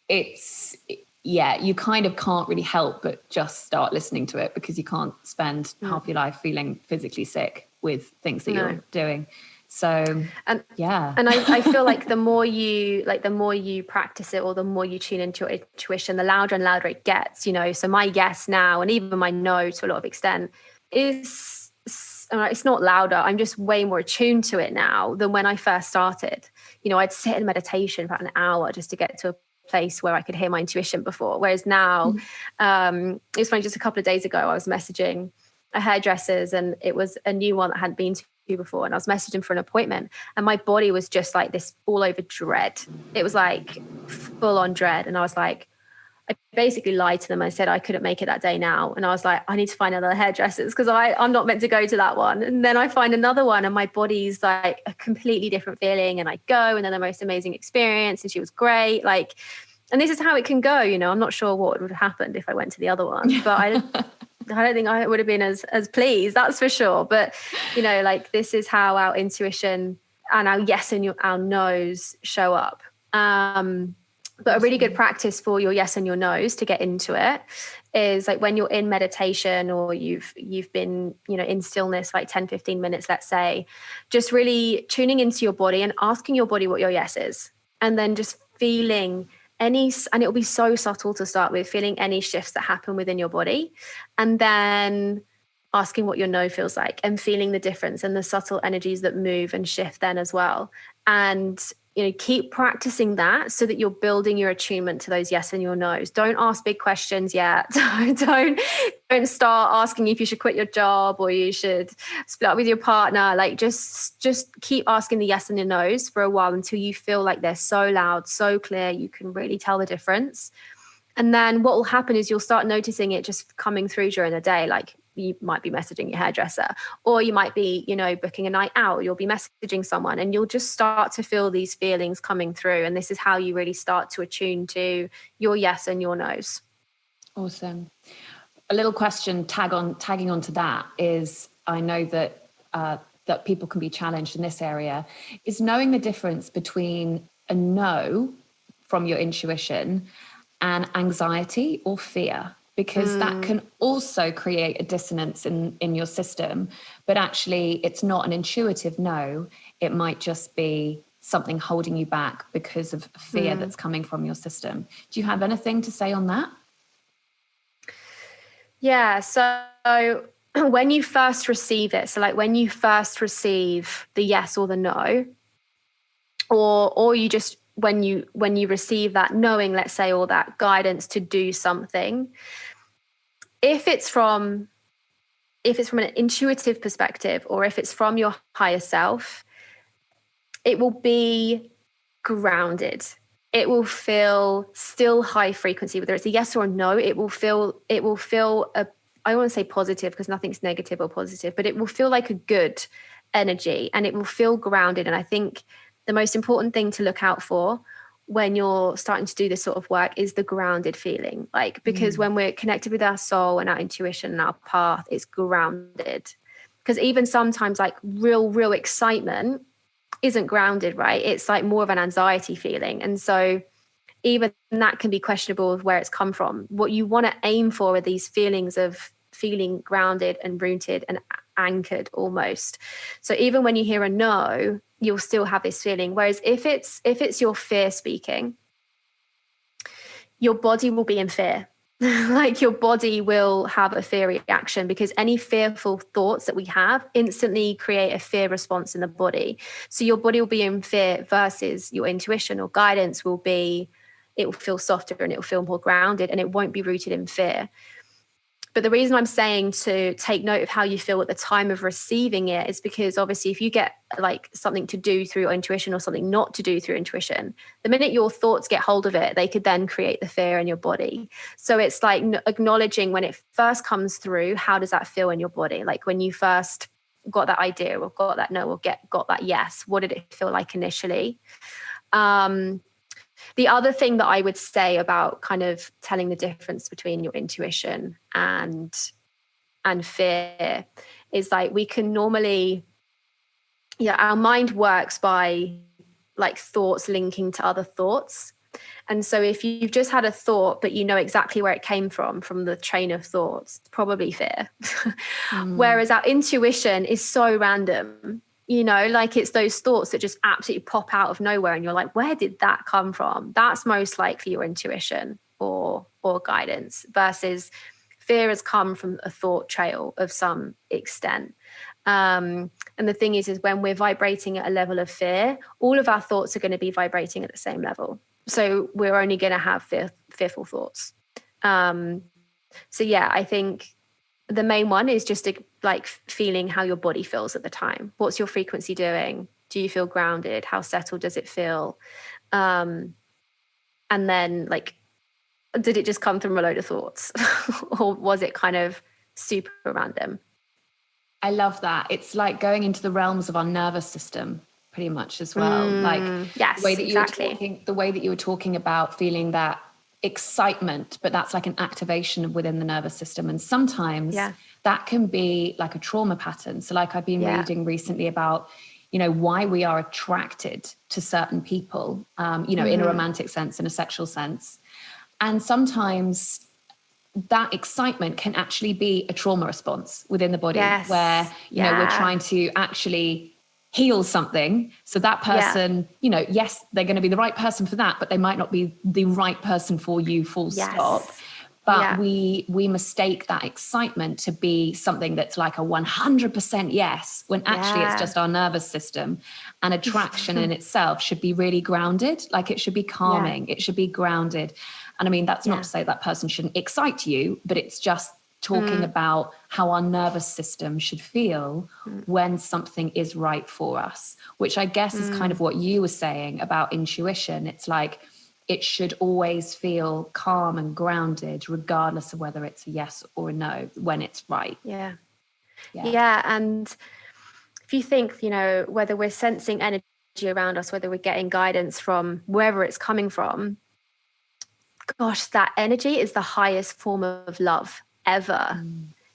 you kind of can't really help but just start listening to it, because you can't spend half your life feeling physically sick with things that you're doing. So and I feel like the more you practice it, or the more you tune into your intuition, the louder and louder it gets, you know. So my yes now, and even my no to a lot of extent, is it's not louder. I'm just way more attuned to it now than when I first started. You know, I'd sit in meditation for about an hour just to get to a place where I could hear my intuition before. Whereas now, it was funny, just a couple of days ago, I was messaging a hairdresser's, and it was a new one that hadn't been to before, and I was messaging for an appointment, and my body was just like this all over dread. It was like full on dread, and I was like, I basically lied to them. I said I couldn't make it that day now. And I was like, I need to find another hairdressers because I'm not meant to go to that one. And then I find another one and my body's like a completely different feeling. And I go and then the most amazing experience. And she was great. Like, and this is how it can go. You know, I'm not sure what would have happened if I went to the other one, but I don't think I would have been as pleased, that's for sure. But, you know, like this is how our intuition and our yes and our no's show up. But a really good practice for your yes and your no's to get into it is like when you're in meditation or you've been, you know, in stillness, like 10, 15 minutes, let's say, just really tuning into your body and asking your body what your yes is. And then just feeling and it'll be so subtle to start with, feeling any shifts that happen within your body. And then asking what your no feels like and feeling the difference and the subtle energies that move and shift then as well. And you know, keep practicing that so that you're building your attunement to those yes and your no's. Don't ask big questions yet. Don't start asking if you should quit your job or you should split up with your partner. Like just keep asking the yes and the no's for a while until you feel like they're so loud, so clear, you can really tell the difference. And then what will happen is you'll start noticing it just coming through during the day. Like you might be messaging your hairdresser, or you might be, you know, booking a night out, you'll be messaging someone, and you'll just start to feel these feelings coming through. And this is how you really start to attune to your yes and your no's. Awesome. A little question tagging onto that is, I know that that people can be challenged in this area, is knowing the difference between a no from your intuition and anxiety or fear, because that can also create a dissonance in your system. But actually, it's not an intuitive no. It might just be something holding you back because of fear that's coming from your system. Do you have anything to say on that? Yeah. So when you first receive it, so like when you first receive the yes or the no, or you just when you receive that knowing, let's say, or that guidance to do something, if it's from an intuitive perspective or if it's from your higher self, it will be grounded. It will feel still high frequency, whether it's a yes or a no. It will feel I don't want to say positive because nothing's negative or positive, but it will feel like a good energy and it will feel grounded. And I think the most important thing to look out for when you're starting to do this sort of work is the grounded feeling. Like, because when we're connected with our soul and our intuition and our path, it's grounded. Because even sometimes like real excitement isn't grounded, right? It's like more of an anxiety feeling. And so even that can be questionable of where it's come from. What you want to aim for are these feelings of feeling grounded and rooted and anchored almost. So even when you hear a no, you'll still have this feeling. Whereas if it's your fear speaking, your body will be in fear. Like your body will have a fear reaction because any fearful thoughts that we have instantly create a fear response in the body. So your body will be in fear versus your intuition or guidance will be, it will feel softer and it will feel more grounded and it won't be rooted in fear. But the reason I'm saying to take note of how you feel at the time of receiving it is because obviously if you get like something to do through your intuition or something not to do through intuition, the minute your thoughts get hold of it, they could then create the fear in your body. So it's like acknowledging when it first comes through, how does that feel in your body? Like when you first got that idea or got that no or got that yes, what did it feel like initially? The other thing that I would say about kind of telling the difference between your intuition and fear is like we can normally, our mind works by like thoughts linking to other thoughts. And so if you've just had a thought, but you know exactly where it came from the train of thoughts, it's probably fear. Whereas our intuition is so random. You know, like it's those thoughts that just absolutely pop out of nowhere and you're like, where did that come from? That's most likely your intuition or guidance versus fear has come from a thought trail of some extent. And the thing is when we're vibrating at a level of fear, all of our thoughts are going to be vibrating at the same level. So we're only going to have fearful thoughts. So yeah, I think the main one is just like feeling how your body feels at the time. What's your frequency doing? Do you feel grounded? How settled does it feel? And then like did it just come from a load of thoughts? Or was it kind of super random? I love that. It's like going into the realms of our nervous system pretty much as well. Yes, the way that exactly. the way that you were talking about feeling that excitement, but that's like an activation within the nervous system. And sometimes that can be like a trauma pattern. So like I've been reading recently about, why we are attracted to certain people, in a romantic sense, in a sexual sense. And sometimes that excitement can actually be a trauma response within the body where, we're trying to actually heal something. So that person, yes, they're going to be the right person for that, but they might not be the right person for you, full stop. But we mistake that excitement to be something that's like a 100% yes, when actually it's just our nervous system. And attraction in itself should be really grounded. Like it should be calming. It should be grounded. And I mean, that's not to say that person shouldn't excite you, but it's just talking about how our nervous system should feel when something is right for us, which I guess is kind of what you were saying about intuition. It's like, it should always feel calm and grounded, regardless of whether it's a yes or a no, when it's right. Yeah. And if you think, whether we're sensing energy around us, whether we're getting guidance from wherever it's coming from, gosh, that energy is the highest form of love ever.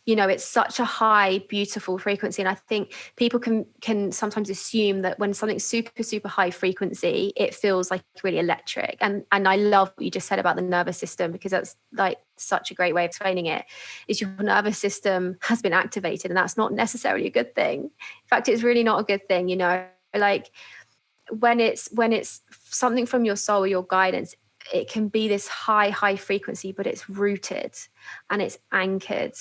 It's such a high, beautiful frequency. And I think people can sometimes assume that when something's super, super high frequency, it feels like really electric. And I love what you just said about the nervous system, because that's like such a great way of explaining it, is your nervous system has been activated, and that's not necessarily a good thing. In fact, it's really not a good thing, like when it's something from your soul or your guidance, it can be this high frequency, but it's rooted and it's anchored.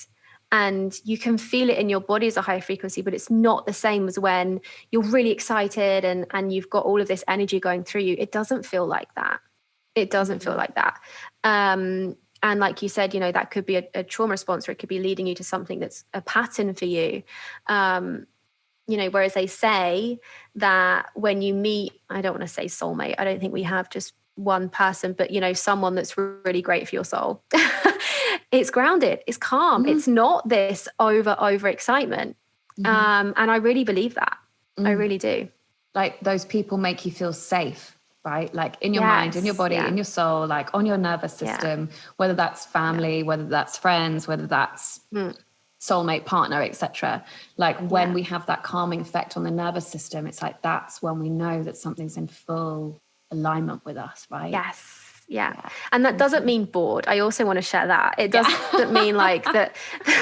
And you can feel it in your body as a high frequency, but it's not the same as when you're really excited and you've got all of this energy going through you. It doesn't feel like that. It doesn't feel like that. And like you said, that could be a trauma response, or it could be leading you to something that's a pattern for you. Whereas they say that when you meet, I don't want to say soulmate, I don't think we have just one person, but someone that's really great for your soul. It's grounded, it's calm, it's not this over excitement. And I really believe that. I really do. Like those people make you feel safe, right? Like in your mind, in your body, in your soul, like on your nervous system, whether that's family, whether that's friends, whether that's soulmate, partner, etc. Like when we have that calming effect on the nervous system, it's like that's when we know that something's in full alignment with us, right? Yes. Yeah. And that doesn't mean bored. I also want to share that. It doesn't mean like that,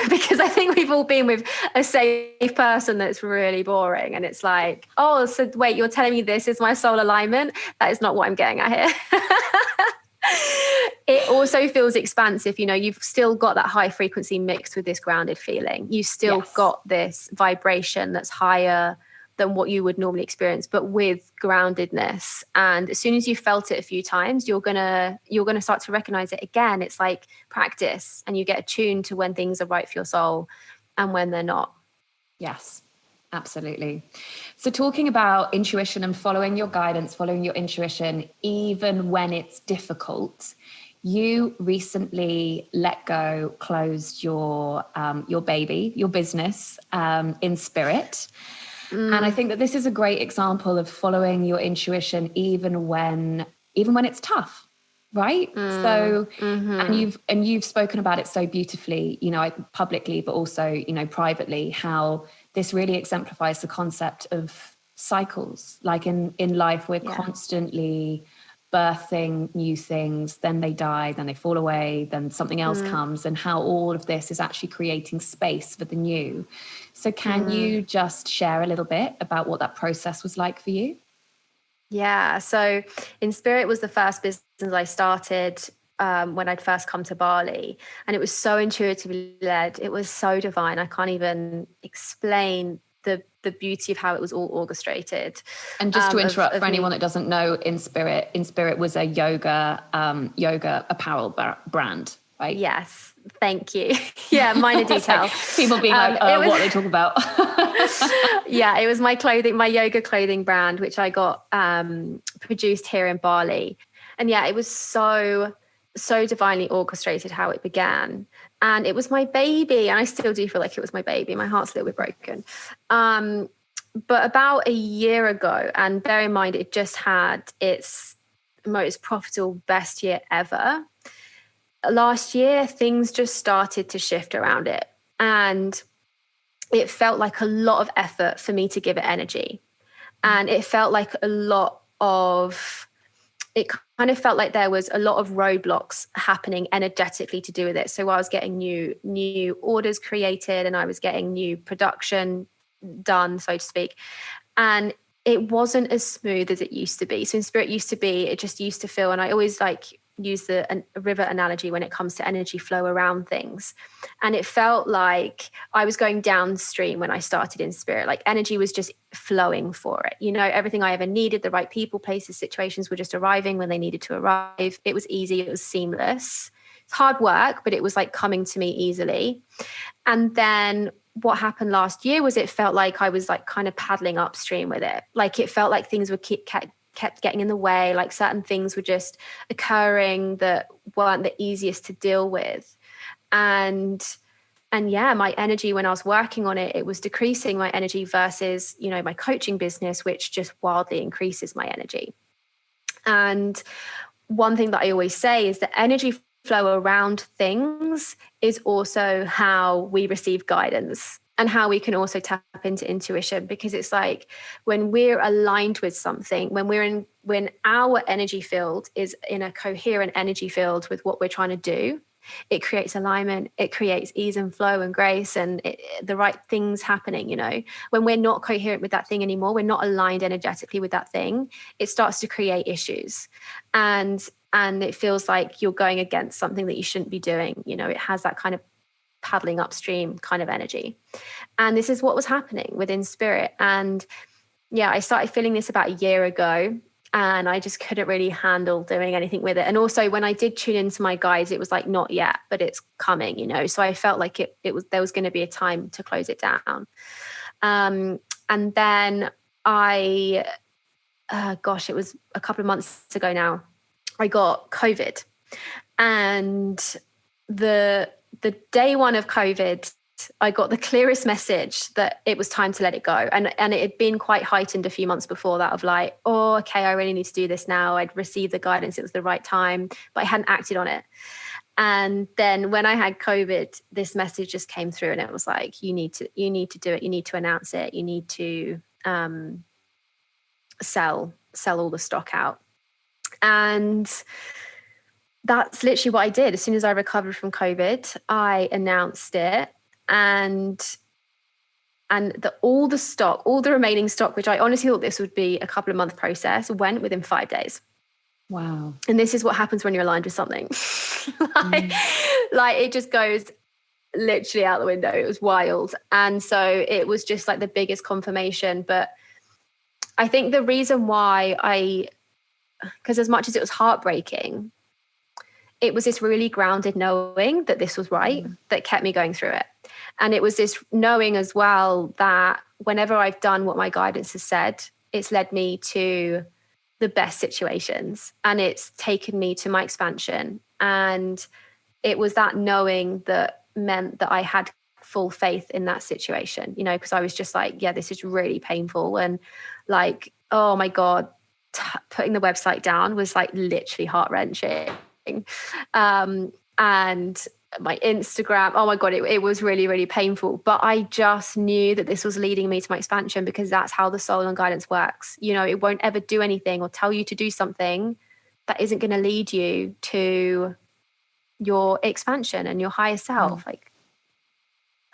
because I think we've all been with a safe person that's really boring. And it's like, oh, so wait, you're telling me this is my soul alignment? That is not what I'm getting at here. It also feels expansive. You've still got that high frequency mixed with this grounded feeling. You've still got this vibration that's higher than what you would normally experience, but with groundedness. And as soon as you felt it a few times, you're gonna start to recognize it again. It's like practice, and you get attuned to when things are right for your soul and when they're not. Yes, absolutely. So talking about intuition and following your guidance, following your intuition, even when it's difficult, you recently closed your baby, your business in spirit. And I think that this is a great example of following your intuition, even when it's tough, right? So, and you've spoken about it so beautifully, publicly, but also, privately, how this really exemplifies the concept of cycles. Like in life, we're constantly birthing new things, then they die, then they fall away, then something else comes, and how all of this is actually creating space for the new. So can you just share a little bit about what that process was like for you? Yeah. So In Spirit was the first business I started when I'd first come to Bali, and it was so intuitively led. It was so divine. I can't even explain the beauty of how it was all orchestrated. And just to interrupt, for anyone that doesn't know, In Spirit was a yoga apparel brand, right? Yes, thank you. Yeah, minor detail. Like people being like, what are they talking about? Yeah, it was my yoga clothing brand, which I got produced here in Bali. And yeah, it was so so divinely orchestrated how it began. And it was my baby. And I still do feel like it was my baby. My heart's a little bit broken. But about a year ago, and bear in mind, it just had its most profitable, best year ever. Last year, things just started to shift around it. And it felt like a lot of effort for me to give it energy. And it felt like it kind of felt like there was a lot of roadblocks happening energetically to do with it. So I was getting new orders created, and I was getting new production done, so to speak. And it wasn't as smooth as it used to be. So in spirit used to be, it just used to feel, and I always use the river analogy when it comes to energy flow around things. And it felt like I was going downstream when I started in spirit. Like energy was just flowing for it. Everything I ever needed, the right people, places, situations were just arriving when they needed to arrive. It was easy. It was seamless. It's hard work, but it was like coming to me easily. And then what happened last year was it felt like I was like kind of paddling upstream with it. Like it felt like things were kept getting in the way, like certain things were just occurring that weren't the easiest to deal with. And yeah, my energy when I was working on it, it was decreasing my energy versus, my coaching business, which just wildly increases my energy. And one thing that I always say is that energy flow around things is also how we receive guidance, and how we can also tap into intuition, because it's like when we're aligned with something, when our energy field is in a coherent energy field with what we're trying to do, it creates alignment, it creates ease and flow and grace and the right things happening. When we're not coherent with that thing anymore, we're not aligned energetically with that thing, it starts to create issues. And it feels like you're going against something that you shouldn't be doing. It has that kind of paddling upstream kind of energy. And this is what was happening within spirit. And yeah, I started feeling this about a year ago, and I just couldn't really handle doing anything with it. And also when I did tune into my guides, it was like, not yet, but it's coming, So I felt like there was going to be a time to close it down. And then it was a couple of months ago now, I got COVID. And the day one of COVID, I got the clearest message that it was time to let it go. And it had been quite heightened a few months before that of like, oh, okay, I really need to do this now. I'd received the guidance. It was the right time, but I hadn't acted on it. And then when I had COVID, this message just came through, and it was like, you need to do it. You need to announce it. You need to sell all the stock out. And that's literally what I did. As soon as I recovered from COVID, I announced it, and all the remaining stock, which I honestly thought this would be a couple of month process, went within 5 days. Wow. And this is what happens when you're aligned with something. Like it just goes literally out the window. It was wild. And so it was just like the biggest confirmation. But I think the reason why because as much as it was heartbreaking, it was this really grounded knowing that this was right, that kept me going through it. And it was this knowing as well that whenever I've done what my guidance has said, it's led me to the best situations, and it's taken me to my expansion. And it was that knowing that meant that I had full faith in that situation, because I was just like, yeah, this is really painful. And like, oh my God, putting the website down was like literally heart-wrenching. And my Instagram, oh my God, it was really, really painful. But I just knew that this was leading me to my expansion, because that's how the soul and guidance works. It won't ever do anything or tell you to do something that isn't going to lead you to your expansion and your higher self.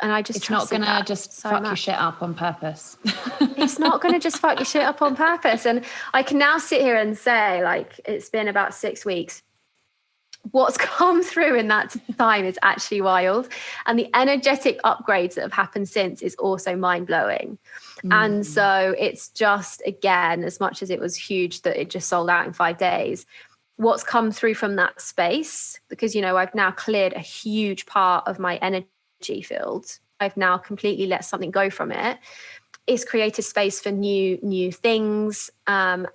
And I just, it's not going to just fuck your shit up on purpose. It's not going to just fuck your shit up on purpose. And I can now sit here and say, like, it's been about 6 weeks. What's come through in that time is actually wild. And the energetic upgrades that have happened since is also mind-blowing. And so it's just, again, as much as it was huge that it just sold out in 5 days, what's come through from that space, because, I've now cleared a huge part of my energy field. I've now completely let something go from it. It's created space for new things and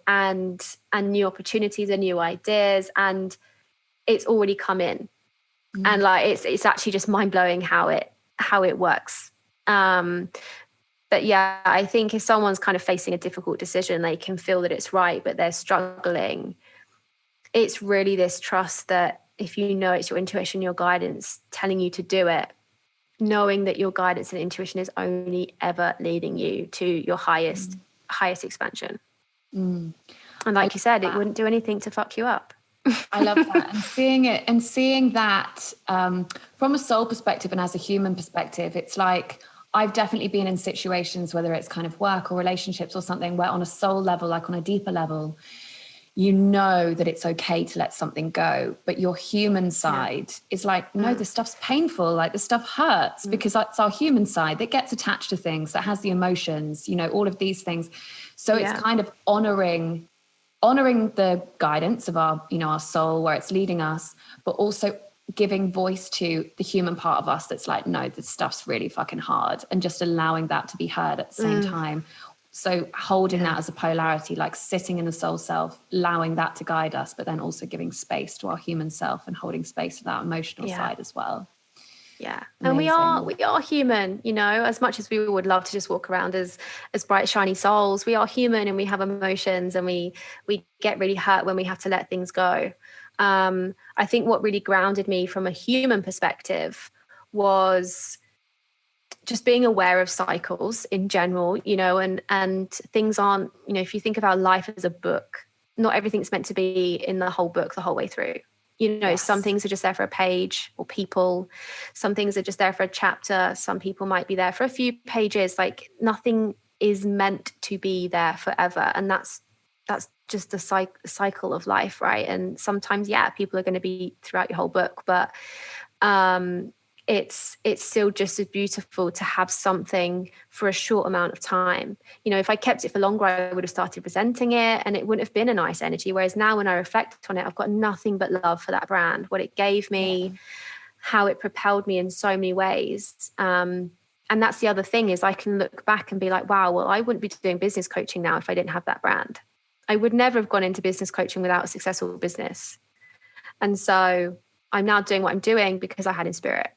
new opportunities and new ideas. And it's already come in. And like it's actually just mind-blowing how it works. But yeah, I think if someone's kind of facing a difficult decision, they can feel that it's right, but they're struggling. It's really this trust that if you know it's your intuition, your guidance telling you to do it, knowing that your guidance and intuition is only ever leading you to your highest expansion. And like you said, it wouldn't do anything to fuck you up. I love that. And seeing that from a soul perspective and as a human perspective, it's like, I've definitely been in situations, whether it's kind of work or relationships or something, where on a soul level, like on a deeper level, you know that it's okay to let something go. But your human side is like, no, this stuff's painful. Like this stuff hurts because that's our human side that gets attached to things, that has the emotions, you know, all of these things. So it's kind of honoring the guidance of our, you know, our soul, where it's leading us, but also giving voice to the human part of us that's like, no, this stuff's really fucking hard, and just allowing that to be heard at the same time. So holding that as a polarity, like sitting in the soul self, allowing that to guide us, but then also giving space to our human self and holding space to that emotional side as well. Yeah. Amazing. And we are human, you know, as much as we would love to just walk around as bright, shiny souls, we are human and we have emotions, and we get really hurt when we have to let things go. I think what really grounded me from a human perspective was just being aware of cycles in general, you know, and things aren't, you know, if you think of our life as a book, not everything's meant to be in the whole book the whole way through. You know, some things are just there for a page or people. Some things are just there for a chapter. Some people might be there for a few pages. Like nothing is meant to be there forever. And that's just the cycle of life, right? And sometimes, people are going to be throughout your whole book, but it's still just as beautiful to have something for a short amount of time. You know, if I kept it for longer, I would have started resenting it and it wouldn't have been a nice energy. Whereas now when I reflect on it, I've got nothing but love for that brand, what it gave me, how it propelled me in so many ways. And that's the other thing, is I can look back and be like, wow, well, I wouldn't be doing business coaching now if I didn't have that brand. I would never have gone into business coaching without a successful business. And so I'm now doing what I'm doing because I had in spirit.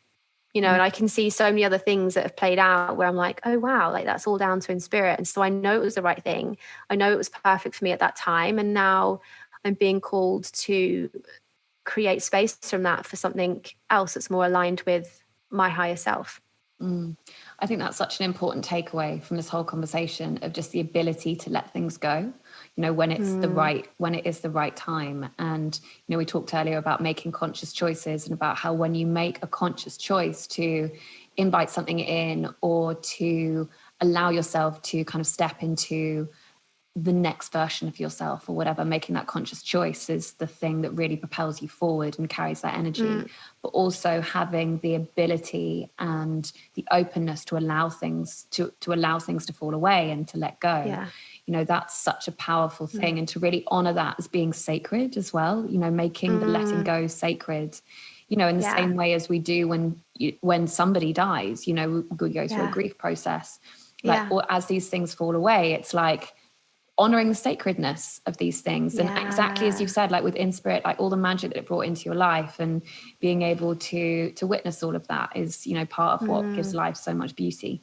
You know, and I can see so many other things that have played out where I'm like, oh, wow, like that's all down to in spirit. And so I know it was the right thing. I know it was perfect for me at that time. And now I'm being called to create space from that for something else that's more aligned with my higher self. I think that's such an important takeaway from this whole conversation, of just the ability to let things go, you know, when it's when it is the right time. And, you know, we talked earlier about making conscious choices, and about how when you make a conscious choice to invite something in, or to allow yourself to kind of step into the next version of yourself or whatever, making that conscious choice is the thing that really propels you forward and carries that energy. But also having the ability and the openness to allow things to allow things to fall away and to let go. You know, that's such a powerful thing. And to really honor that as being sacred as well, you know, making the letting go sacred, you know, in the same way as we do when somebody dies, you know, we go through a grief process, like, or as these things fall away, it's like honoring the sacredness of these things. And exactly as you've said, like with In Spirit, like all the magic that it brought into your life, and being able to witness all of that is, you know, part of what gives life so much beauty.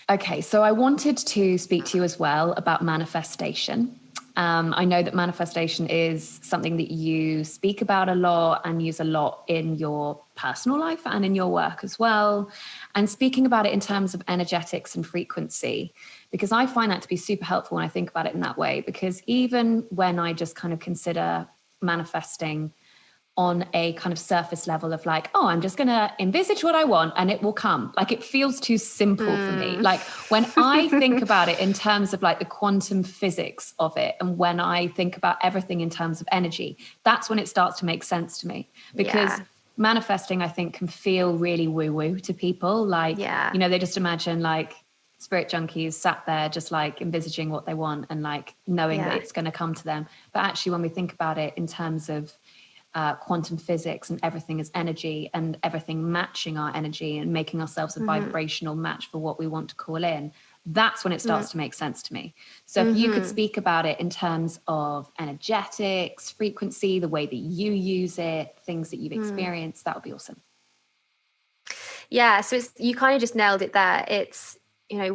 Okay, so I wanted to speak to you as well about manifestation. I know that manifestation is something that you speak about a lot and use a lot in your personal life and in your work as well. And speaking about it in terms of energetics and frequency, because I find that to be super helpful when I think about it in that way. Because even when I just kind of consider manifesting on a kind of surface level of like, oh, I'm just going to envisage what I want and it will come. Like, it feels too simple for me. Like, when I think about it in terms of like the quantum physics of it, and when I think about everything in terms of energy, that's when it starts to make sense to me. Because manifesting, I think, can feel really woo-woo to people. Like, you know, they just imagine like spirit junkies sat there just like envisaging what they want and like knowing that it's going to come to them. But actually, when we think about it in terms of quantum physics, and everything is energy, and everything matching our energy and making ourselves a vibrational match for what we want to call in, that's when it starts to make sense to me. So if you could speak about it in terms of energetics, frequency, the way that you use it, things that you've experienced, that would be awesome. Yeah, so you kind of just nailed it there. It's,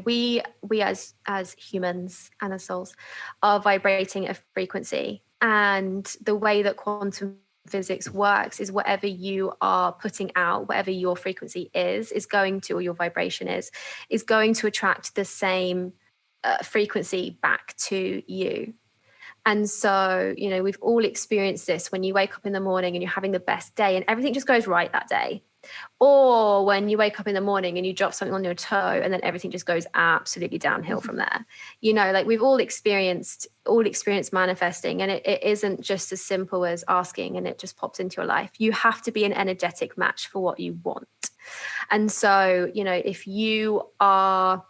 we as humans and as souls are vibrating at a frequency, and the way that quantum physics works is whatever you are putting out, whatever your frequency is going to, or your vibration is going to attract the same frequency back to you. And so, we've all experienced this when you wake up in the morning and you're having the best day and everything just goes right that day. Or when you wake up in the morning and you drop something on your toe and then everything just goes absolutely downhill from there. We've all experienced manifesting, and it isn't just as simple as asking and it just pops into your life. You have to be an energetic match for what you want. And so, if you are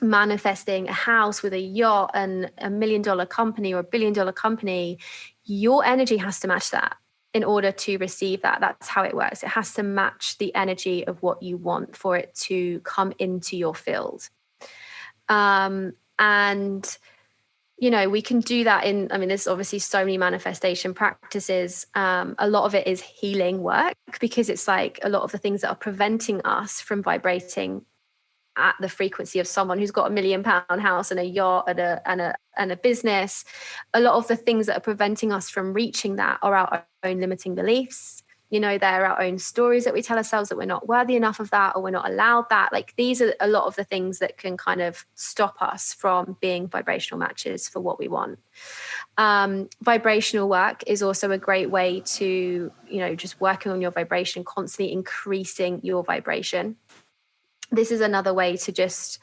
manifesting a house with a yacht and $1 million company or $1 billion company, your energy has to match that in order to receive that. That's how it works. It has to match the energy of what you want for it to come into your field. And, we can do that there's obviously so many manifestation practices. A lot of it is healing work, because it's like a lot of the things that are preventing us from vibrating at the frequency of someone who's got £1 million house and a yacht and a business. A lot of the things that are preventing us from reaching that are our own limiting beliefs. They're our own stories that we tell ourselves, that we're not worthy enough of that, or we're not allowed that. Like, these are a lot of the things that can kind of stop us from being vibrational matches for what we want. Vibrational work is also a great way to, just working on your vibration, constantly increasing your vibration. This is another way to just,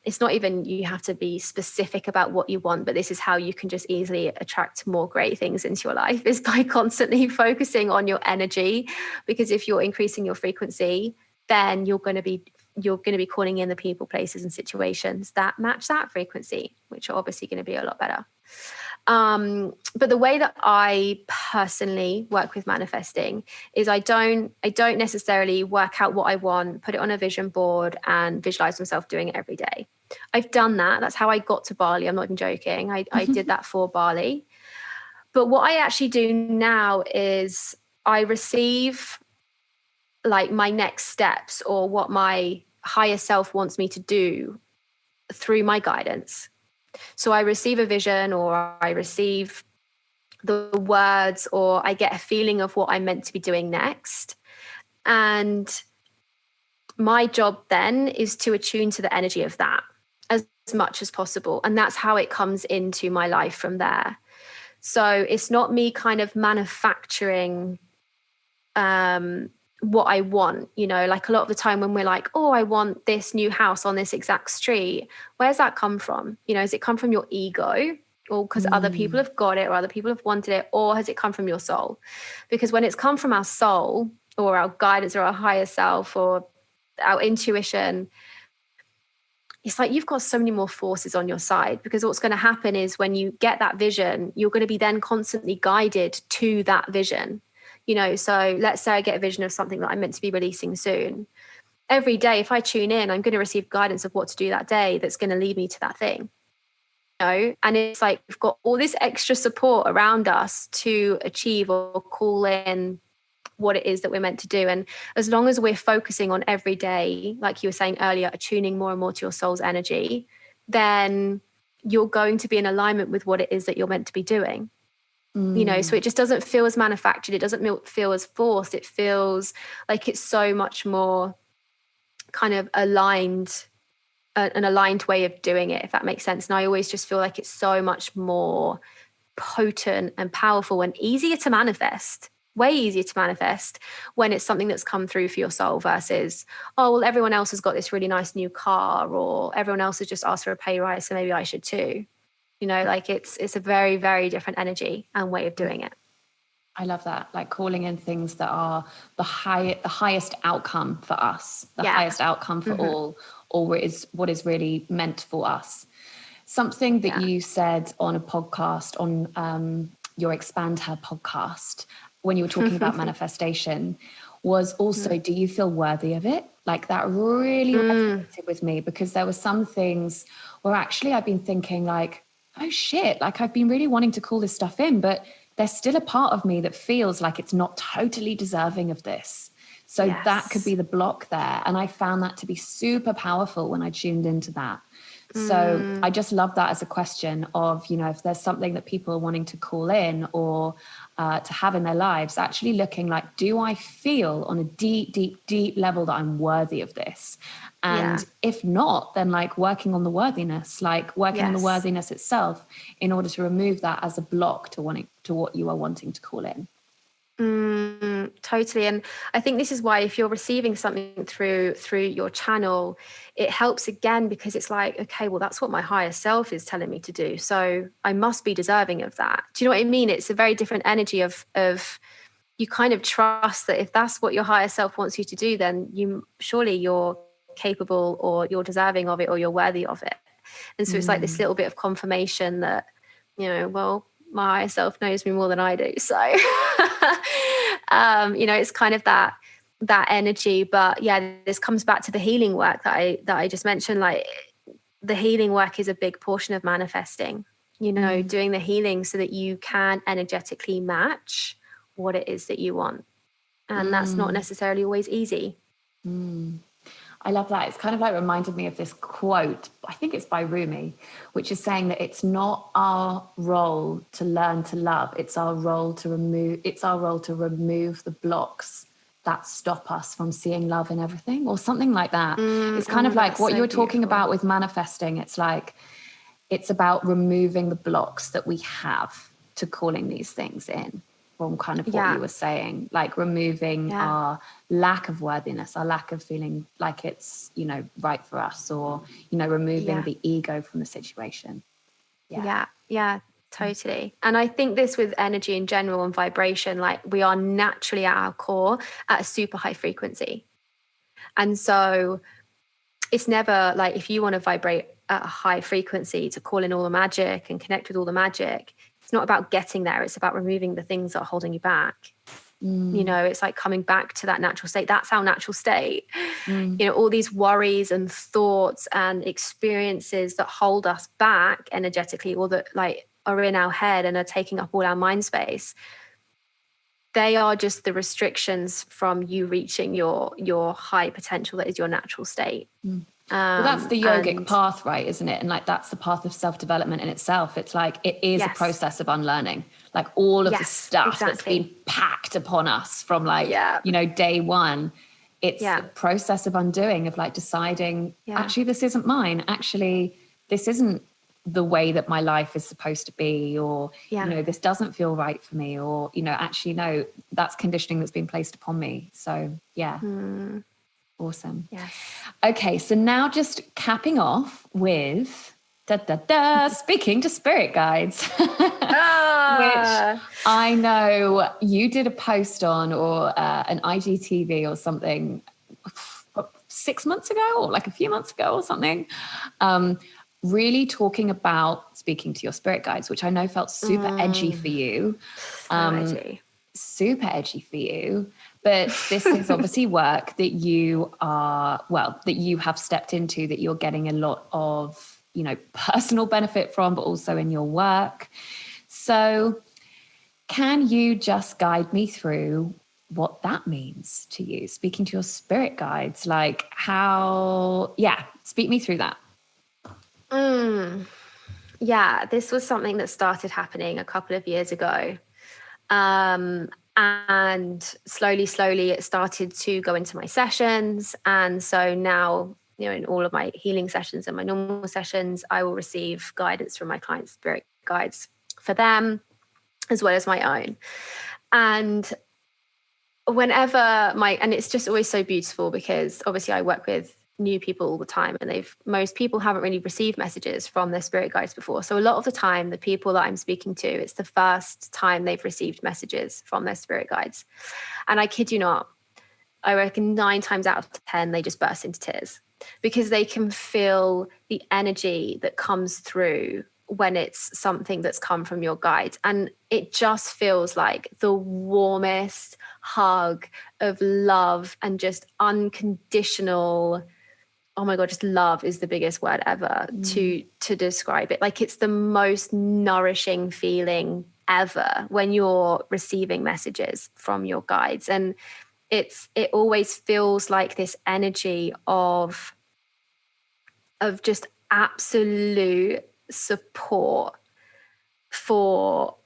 it's not even you have to be specific about what you want, but this is how you can just easily attract more great things into your life, is by constantly focusing on your energy. Because if you're increasing your frequency, then you're going to be calling in the people, places and situations that match that frequency, which are obviously going to be a lot better. But the way that I personally work with manifesting is I don't necessarily work out what I want, put it on a vision board and visualize myself doing it every day. I've done that. That's how I got to Bali. I'm not even joking. I did that for Bali. But what I actually do now is I receive like my next steps, or what my higher self wants me to do, through my guidance. So I receive a vision, or I receive the words, or I get a feeling of what I'm meant to be doing next. And my job then is to attune to the energy of that as much as possible. And that's how it comes into my life from there. So it's not me kind of manufacturing what I want, like a lot of the time when we're like, oh, I want this new house on this exact street. Where's that come from? Has it come from your ego, or because other people have got it, or other people have wanted it, or has it come from your soul? Because when it's come from our soul, or our guidance, or our higher self, or our intuition, it's like you've got so many more forces on your side. Because what's going to happen is when you get that vision, you're going to be then constantly guided to that vision. So let's say I get a vision of something that I'm meant to be releasing soon. Every day, if I tune in, I'm going to receive guidance of what to do that day that's going to lead me to that thing. And it's like we've got all this extra support around us to achieve or call in what it is that we're meant to do. And as long as we're focusing on every day, like you were saying earlier, attuning more and more to your soul's energy, then you're going to be in alignment with what it is that you're meant to be doing. So it just doesn't feel as manufactured. It doesn't feel as forced. It feels like it's so much more kind of aligned, an aligned way of doing it, if that makes sense. And I always just feel like it's so much more potent and powerful and easier to manifest, way easier to manifest when it's something that's come through for your soul versus, oh, well, everyone else has got this really nice new car, or everyone else has just asked for a pay rise, so maybe I should too. Like it's a very, very different energy and way of doing it. I love that. Like calling in things that are the highest outcome for us, the highest outcome for all, or what is really meant for us. Something that you said on a podcast, on your Expand Her podcast, when you were talking about manifestation, was also, do you feel worthy of it? Like that really resonated with me, because there were some things where actually I've been thinking like, oh shit, like I've been really wanting to call this stuff in, but there's still a part of me that feels like it's not totally deserving of this. So that could be the block there. And I found that to be super powerful when I tuned into that. So I just love that as a question of, you know, if there's something that people are wanting to call in or to have in their lives, actually looking like, do I feel on a deep, deep, deep level that I'm worthy of this? And if not, then like working on the worthiness, like working on the worthiness itself in order to remove that as a block to what you are wanting to call in. Totally. And I think this is why if you're receiving something through your channel, it helps again, because it's like, okay, well, that's what my higher self is telling me to do, so I must be deserving of that. Do you know what I mean? It's a very different energy of you kind of trust that if that's what your higher self wants you to do, then you're capable, or you're deserving of it, or you're worthy of it. And so it's like this little bit of confirmation that, you know, well, my higher self knows me more than I do. So, you know, it's kind of that energy. But yeah, this comes back to the healing work that I just mentioned. Like the healing work is a big portion of manifesting, you know, doing the healing so that you can energetically match what it is that you want. And that's not necessarily always easy. I love that. It's kind of like reminded me of this quote, I think it's by Rumi, which is saying that it's not our role to learn to love. It's our role to remove the blocks that stop us from seeing love in everything, or something like that. It's kind of like what you were talking about with manifesting. It's like, it's about removing the blocks that we have to calling these things in. From kind of what you were saying, like removing our lack of worthiness, our lack of feeling like it's, you know, right for us, or, you know, removing the ego from the situation. Yeah, totally. And I think this with energy in general and vibration, like we are naturally at our core at a super high frequency. And so it's never like, if you want to vibrate at a high frequency to call in all the magic and connect with all the magic, it's not about getting there. It's about removing the things that are holding you back. You know, it's like coming back to that natural state. That's our natural state. You know, all these worries and thoughts and experiences that hold us back energetically, or that like are in our head and are taking up all our mind space, they are just the restrictions from you reaching your high potential that is your natural state. Well, that's the yogic path, right? Isn't it? And like, that's the path of self-development in itself. It's like, it is a process of unlearning, like all of the stuff that's been packed upon us from like, you know, day one. It's the process of undoing, of like deciding, actually, this isn't mine. Actually, this isn't the way that my life is supposed to be, or, you know, this doesn't feel right for me, or, you know, actually, no, that's conditioning that's been placed upon me. So awesome. Okay, so now just capping off with speaking to spirit guides, which I know you did a post on, or an IGTV or something 6 months ago, or like a few months ago or something, really talking about speaking to your spirit guides, which I know felt super edgy for you. Super edgy for you. But this is obviously work that you have stepped into, that you're getting a lot of, you know, personal benefit from, but also in your work. So can you just guide me through what that means to you, speaking to your spirit guides? Like speak me through that. Yeah, this was something that started happening a couple of years ago. And slowly it started to go into my sessions. And so now, you know, in all of my healing sessions and my normal sessions, I will receive guidance from my clients' spirit guides for them, as well as my own. And whenever and it's just always so beautiful, because obviously I work with new people all the time, and most people haven't really received messages from their spirit guides before. So a lot of the time, the people that I'm speaking to, it's the first time they've received messages from their spirit guides. And I kid you not, I reckon 9 times out of 10, they just burst into tears, because they can feel the energy that comes through when it's something that's come from your guides. And it just feels like the warmest hug of love and just unconditional, oh my God, just love is the biggest word ever to describe it. Like, it's the most nourishing feeling ever when you're receiving messages from your guides. And it always feels like this energy of just absolute support for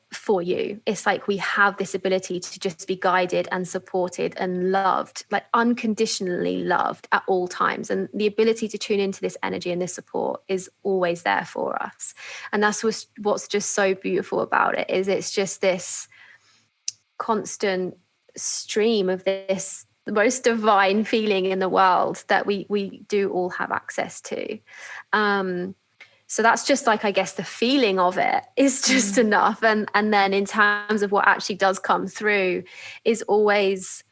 you. It's like we have this ability to just be guided and supported and loved, like unconditionally loved at all times. And the ability to tune into this energy and this support is always there for us. And that's what's just so beautiful about it, is it's just this constant stream of this, the most divine feeling in the world that we do all have access to. So that's just like, I guess the feeling of it is just enough. And then in terms of what actually does come through is always,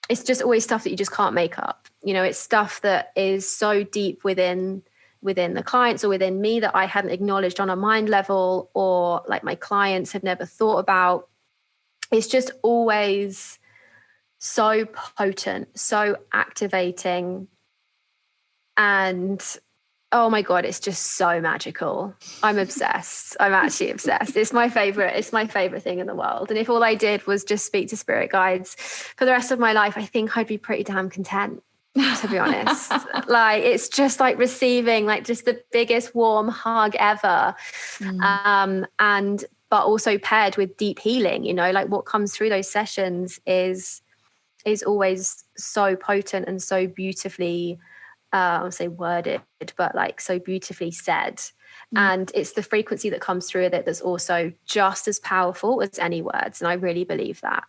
it's just always stuff that you just can't make up. You know, it's stuff that is so deep within the clients or within me that I hadn't acknowledged on a mind level, or like my clients have never thought about. It's just always so potent, so activating, and oh my God, it's just so magical. I'm obsessed. I'm actually obsessed. It's my favorite thing in the world. And if all I did was just speak to spirit guides for the rest of my life, I think I'd be pretty damn content, to be honest. Like, it's just like receiving like just the biggest warm hug ever. But also paired with deep healing, you know, like what comes through those sessions is always so potent and so beautifully, I'll say worded, but like so beautifully said. And it's the frequency that comes through it that's also just as powerful as any words. And I really believe that,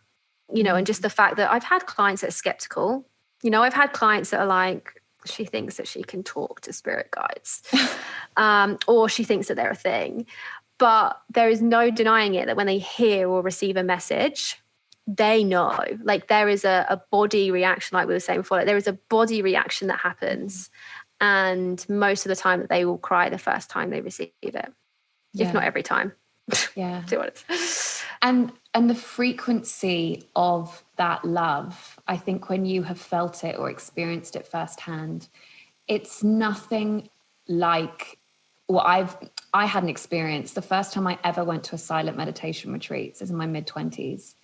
you know, and just the fact that I've had clients that are skeptical, you know, I've had clients that are like, she thinks that she can talk to spirit guides, or she thinks that they're a thing. But there is no denying it that when they hear or receive a message, they know, like there is a body reaction, like we were saying before, like there is a body reaction that happens. And most of the time that they will cry the first time they receive it, if not every time. Yeah. To be honest. And the frequency of that love, I think when you have felt it or experienced it firsthand, it's nothing like what I had an experience. The first time I ever went to a silent meditation retreat was in my mid-20s.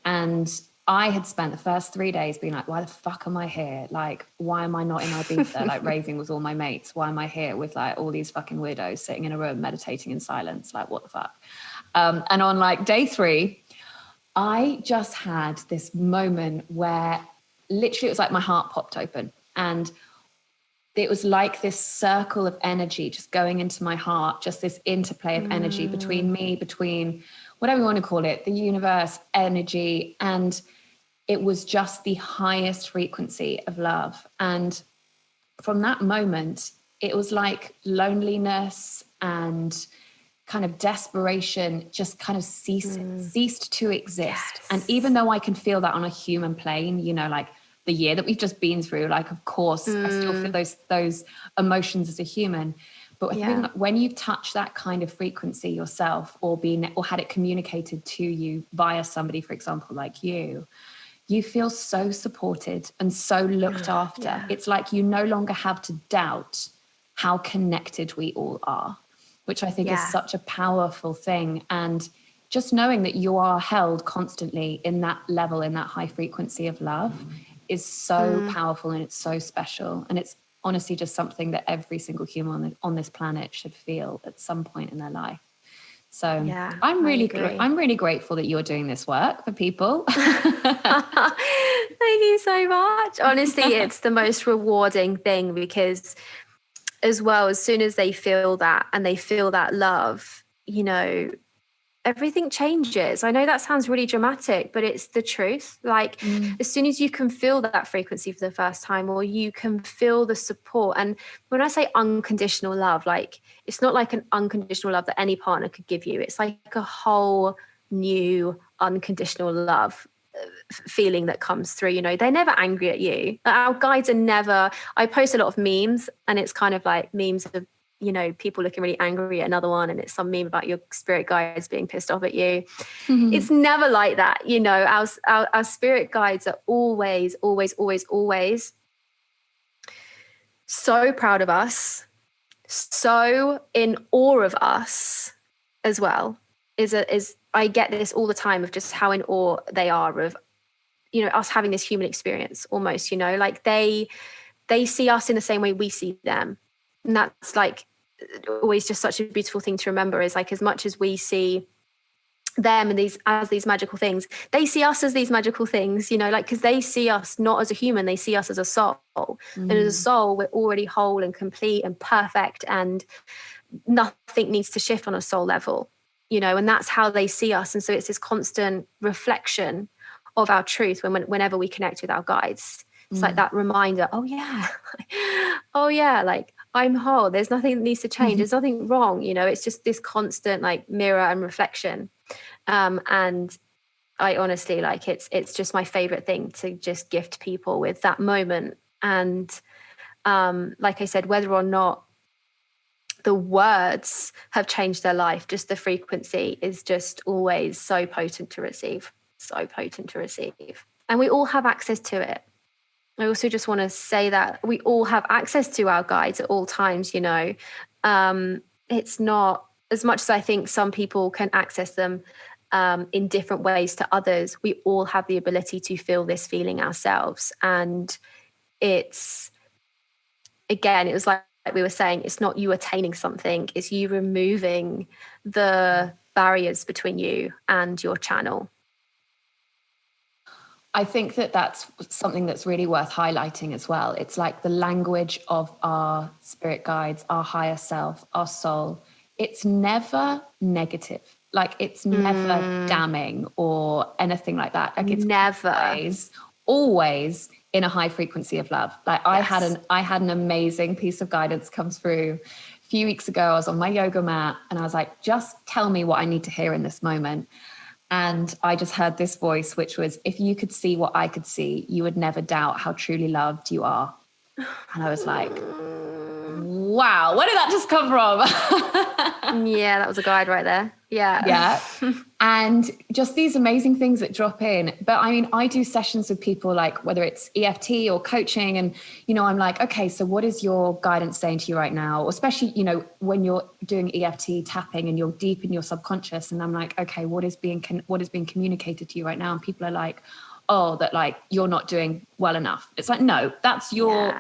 And I had spent the first 3 days being like, why the fuck am I here? Like, why am I not in Ibiza, like raving with all my mates? Why am I here with like all these fucking weirdos sitting in a room meditating in silence? Like, what the fuck? And on like day 3, I just had this moment where literally it was like my heart popped open, and it was like this circle of energy just going into my heart, just this interplay of energy between me, between whatever you want to call it, the universe, energy. And it was just the highest frequency of love. And from that moment, it was like loneliness and kind of desperation just kind of ceased to exist. Yes. And even though I can feel that on a human plane, you know, like the year that we've just been through, like, of course, I still feel those emotions as a human. But I think when you touch that kind of frequency yourself, or had it communicated to you via somebody, for example, like you feel so supported and so looked after. Yeah. It's like you no longer have to doubt how connected we all are, which I think is such a powerful thing. And just knowing that you are held constantly in that level, in that high frequency of love is so powerful, and it's so special. And it's honestly just something that every single human on this planet should feel at some point in their life. So I'm really grateful that you're doing this work for people. Thank you so much. Honestly, it's the most rewarding thing, because as well, as soon as they feel that and they feel that love, you know, everything changes. I know that sounds really dramatic, but it's the truth. Like as soon as you can feel that frequency for the first time, or you can feel the support. And when I say unconditional love, like it's not like an unconditional love that any partner could give you. It's like a whole new unconditional love feeling that comes through. You know, they're never angry at you. Our guides are never, I post a lot of memes, and it's kind of like memes of you know, people looking really angry at another one, and it's some meme about your spirit guides being pissed off at you. It's never like that. You know, our spirit guides are always so proud of us, so in awe of us as well. I get this all the time of just how in awe they are of, you know, us having this human experience almost, you know, like they see us in the same way we see them. And that's like always just such a beautiful thing to remember, is like, as much as we see them and these magical things, they see us as these magical things, you know, like, because they see us not as a human, they see us as a soul. And as a soul, we're already whole and complete and perfect, and nothing needs to shift on a soul level, you know, and that's how they see us. And so it's this constant reflection of our truth whenever we connect with our guides. It's like that reminder, oh yeah, like, I'm whole, there's nothing that needs to change, there's nothing wrong, you know. It's just this constant like mirror and reflection. And I honestly, like, it's just my favorite thing to just gift people with that moment. And like I said, whether or not the words have changed their life, just the frequency is just always so potent to receive. And we all have access to it. I also just want to say that we all have access to our guides at all times, you know. It's not as much as I think some people can access them in different ways to others. We all have the ability to feel this feeling ourselves. And it's, again, it was like we were saying, it's not you attaining something, it's you removing the barriers between you and your channel. I think that that's something that's really worth highlighting as well. It's like the language of our spirit guides, our higher self, our soul. It's never negative. Like, it's never damning or anything like that. Like, it's never, always in a high frequency of love. Like, yes. I had an amazing piece of guidance come through a few weeks ago. I was on my yoga mat and I was like, just tell me what I need to hear in this moment. And I just heard this voice, which was, if you could see what I could see, you would never doubt how truly loved you are. And I was like, wow, where did that just come from? Yeah, that was a guide right there. Yeah. And just these amazing things that drop in. But I mean, I do sessions with people, like whether it's EFT or coaching, and, you know, I'm like, okay, so what is your guidance saying to you right now? Or especially, you know, when you're doing EFT tapping and you're deep in your subconscious, and I'm like, okay, what is being communicated to you right now? And people are like, oh, that like you're not doing well enough. It's like, no, that's your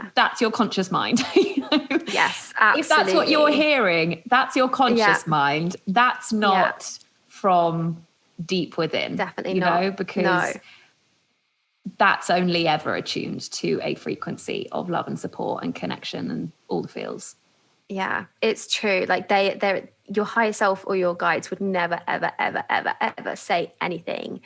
conscious mind. You know? Yes, absolutely. If that's what you're hearing, that's your conscious mind. That's not from deep within. Definitely not. You know, because that's only ever attuned to a frequency of love and support and connection and all the feels. Yeah, it's true. Like they're your higher self or your guides would never, ever, ever, ever, ever say anything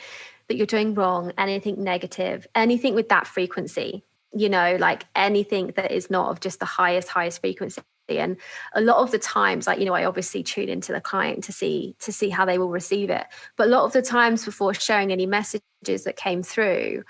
that you're doing wrong, anything negative, anything with that frequency, you know, like anything that is not of just the highest frequency. And a lot of the times, like, you know, I obviously tune into the client to see how they will receive it. But a lot of the times before sharing any messages that came through,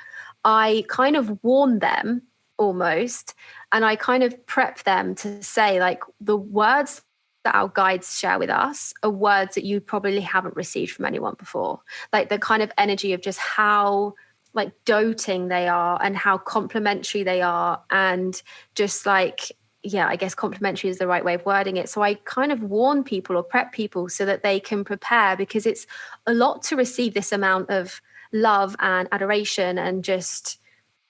I kind of warn them almost, and I kind of prep them to say, like, the words that our guides share with us are words that you probably haven't received from anyone before. Like the kind of energy of just how like doting they are and how complimentary they are, and just like, yeah, I guess complimentary is the right way of wording it. So I kind of warn people or prep people so that they can prepare, because it's a lot to receive this amount of love and adoration and just,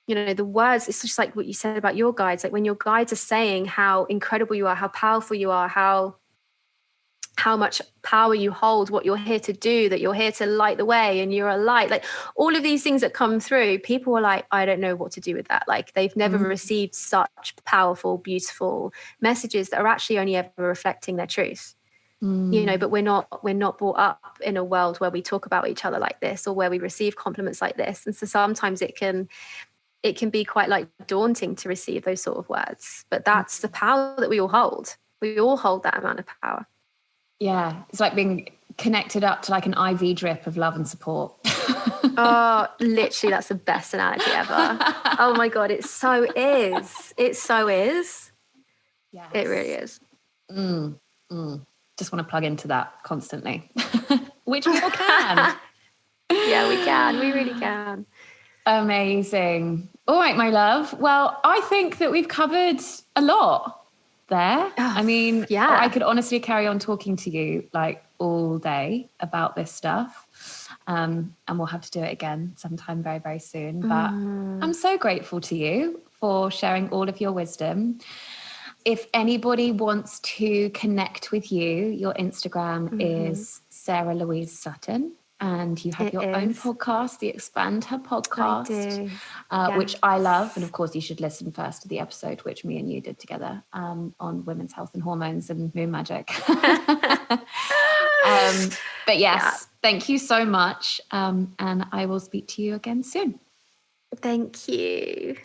you know, the words. It's just like what you said about your guides. Like when your guides are saying how incredible you are, how powerful you are, how much power you hold, what you're here to do, that you're here to light the way and you're a light, like all of these things that come through, people are like, I don't know what to do with that. Like they've never received such powerful, beautiful messages that are actually only ever reflecting their truth. You know, but we're not brought up in a world where we talk about each other like this, or where we receive compliments like this. And so sometimes it can be quite like daunting to receive those sort of words, but that's the power that we all hold. We all hold that amount of power. Yeah, it's like being connected up to like an IV drip of love and support. Oh, literally, that's the best analogy ever. Oh my God, it so is. It so is. Yes. It really is. Just want to plug into that constantly, which we all can. Yeah, we can. We really can. Amazing. All right, my love. Well, I think that we've covered a lot there. I mean, I could honestly carry on talking to you like all day about this stuff. And we'll have to do it again sometime very, very soon. But I'm so grateful to you for sharing all of your wisdom. If anybody wants to connect with you, your Instagram is Sarah-Louise Sutton. And you have your own podcast, the Expand Her podcast, which I love. And of course, you should listen first to the episode, which me and you did together on women's health and hormones and moon magic. But yes, thank you so much. And I will speak to you again soon. Thank you.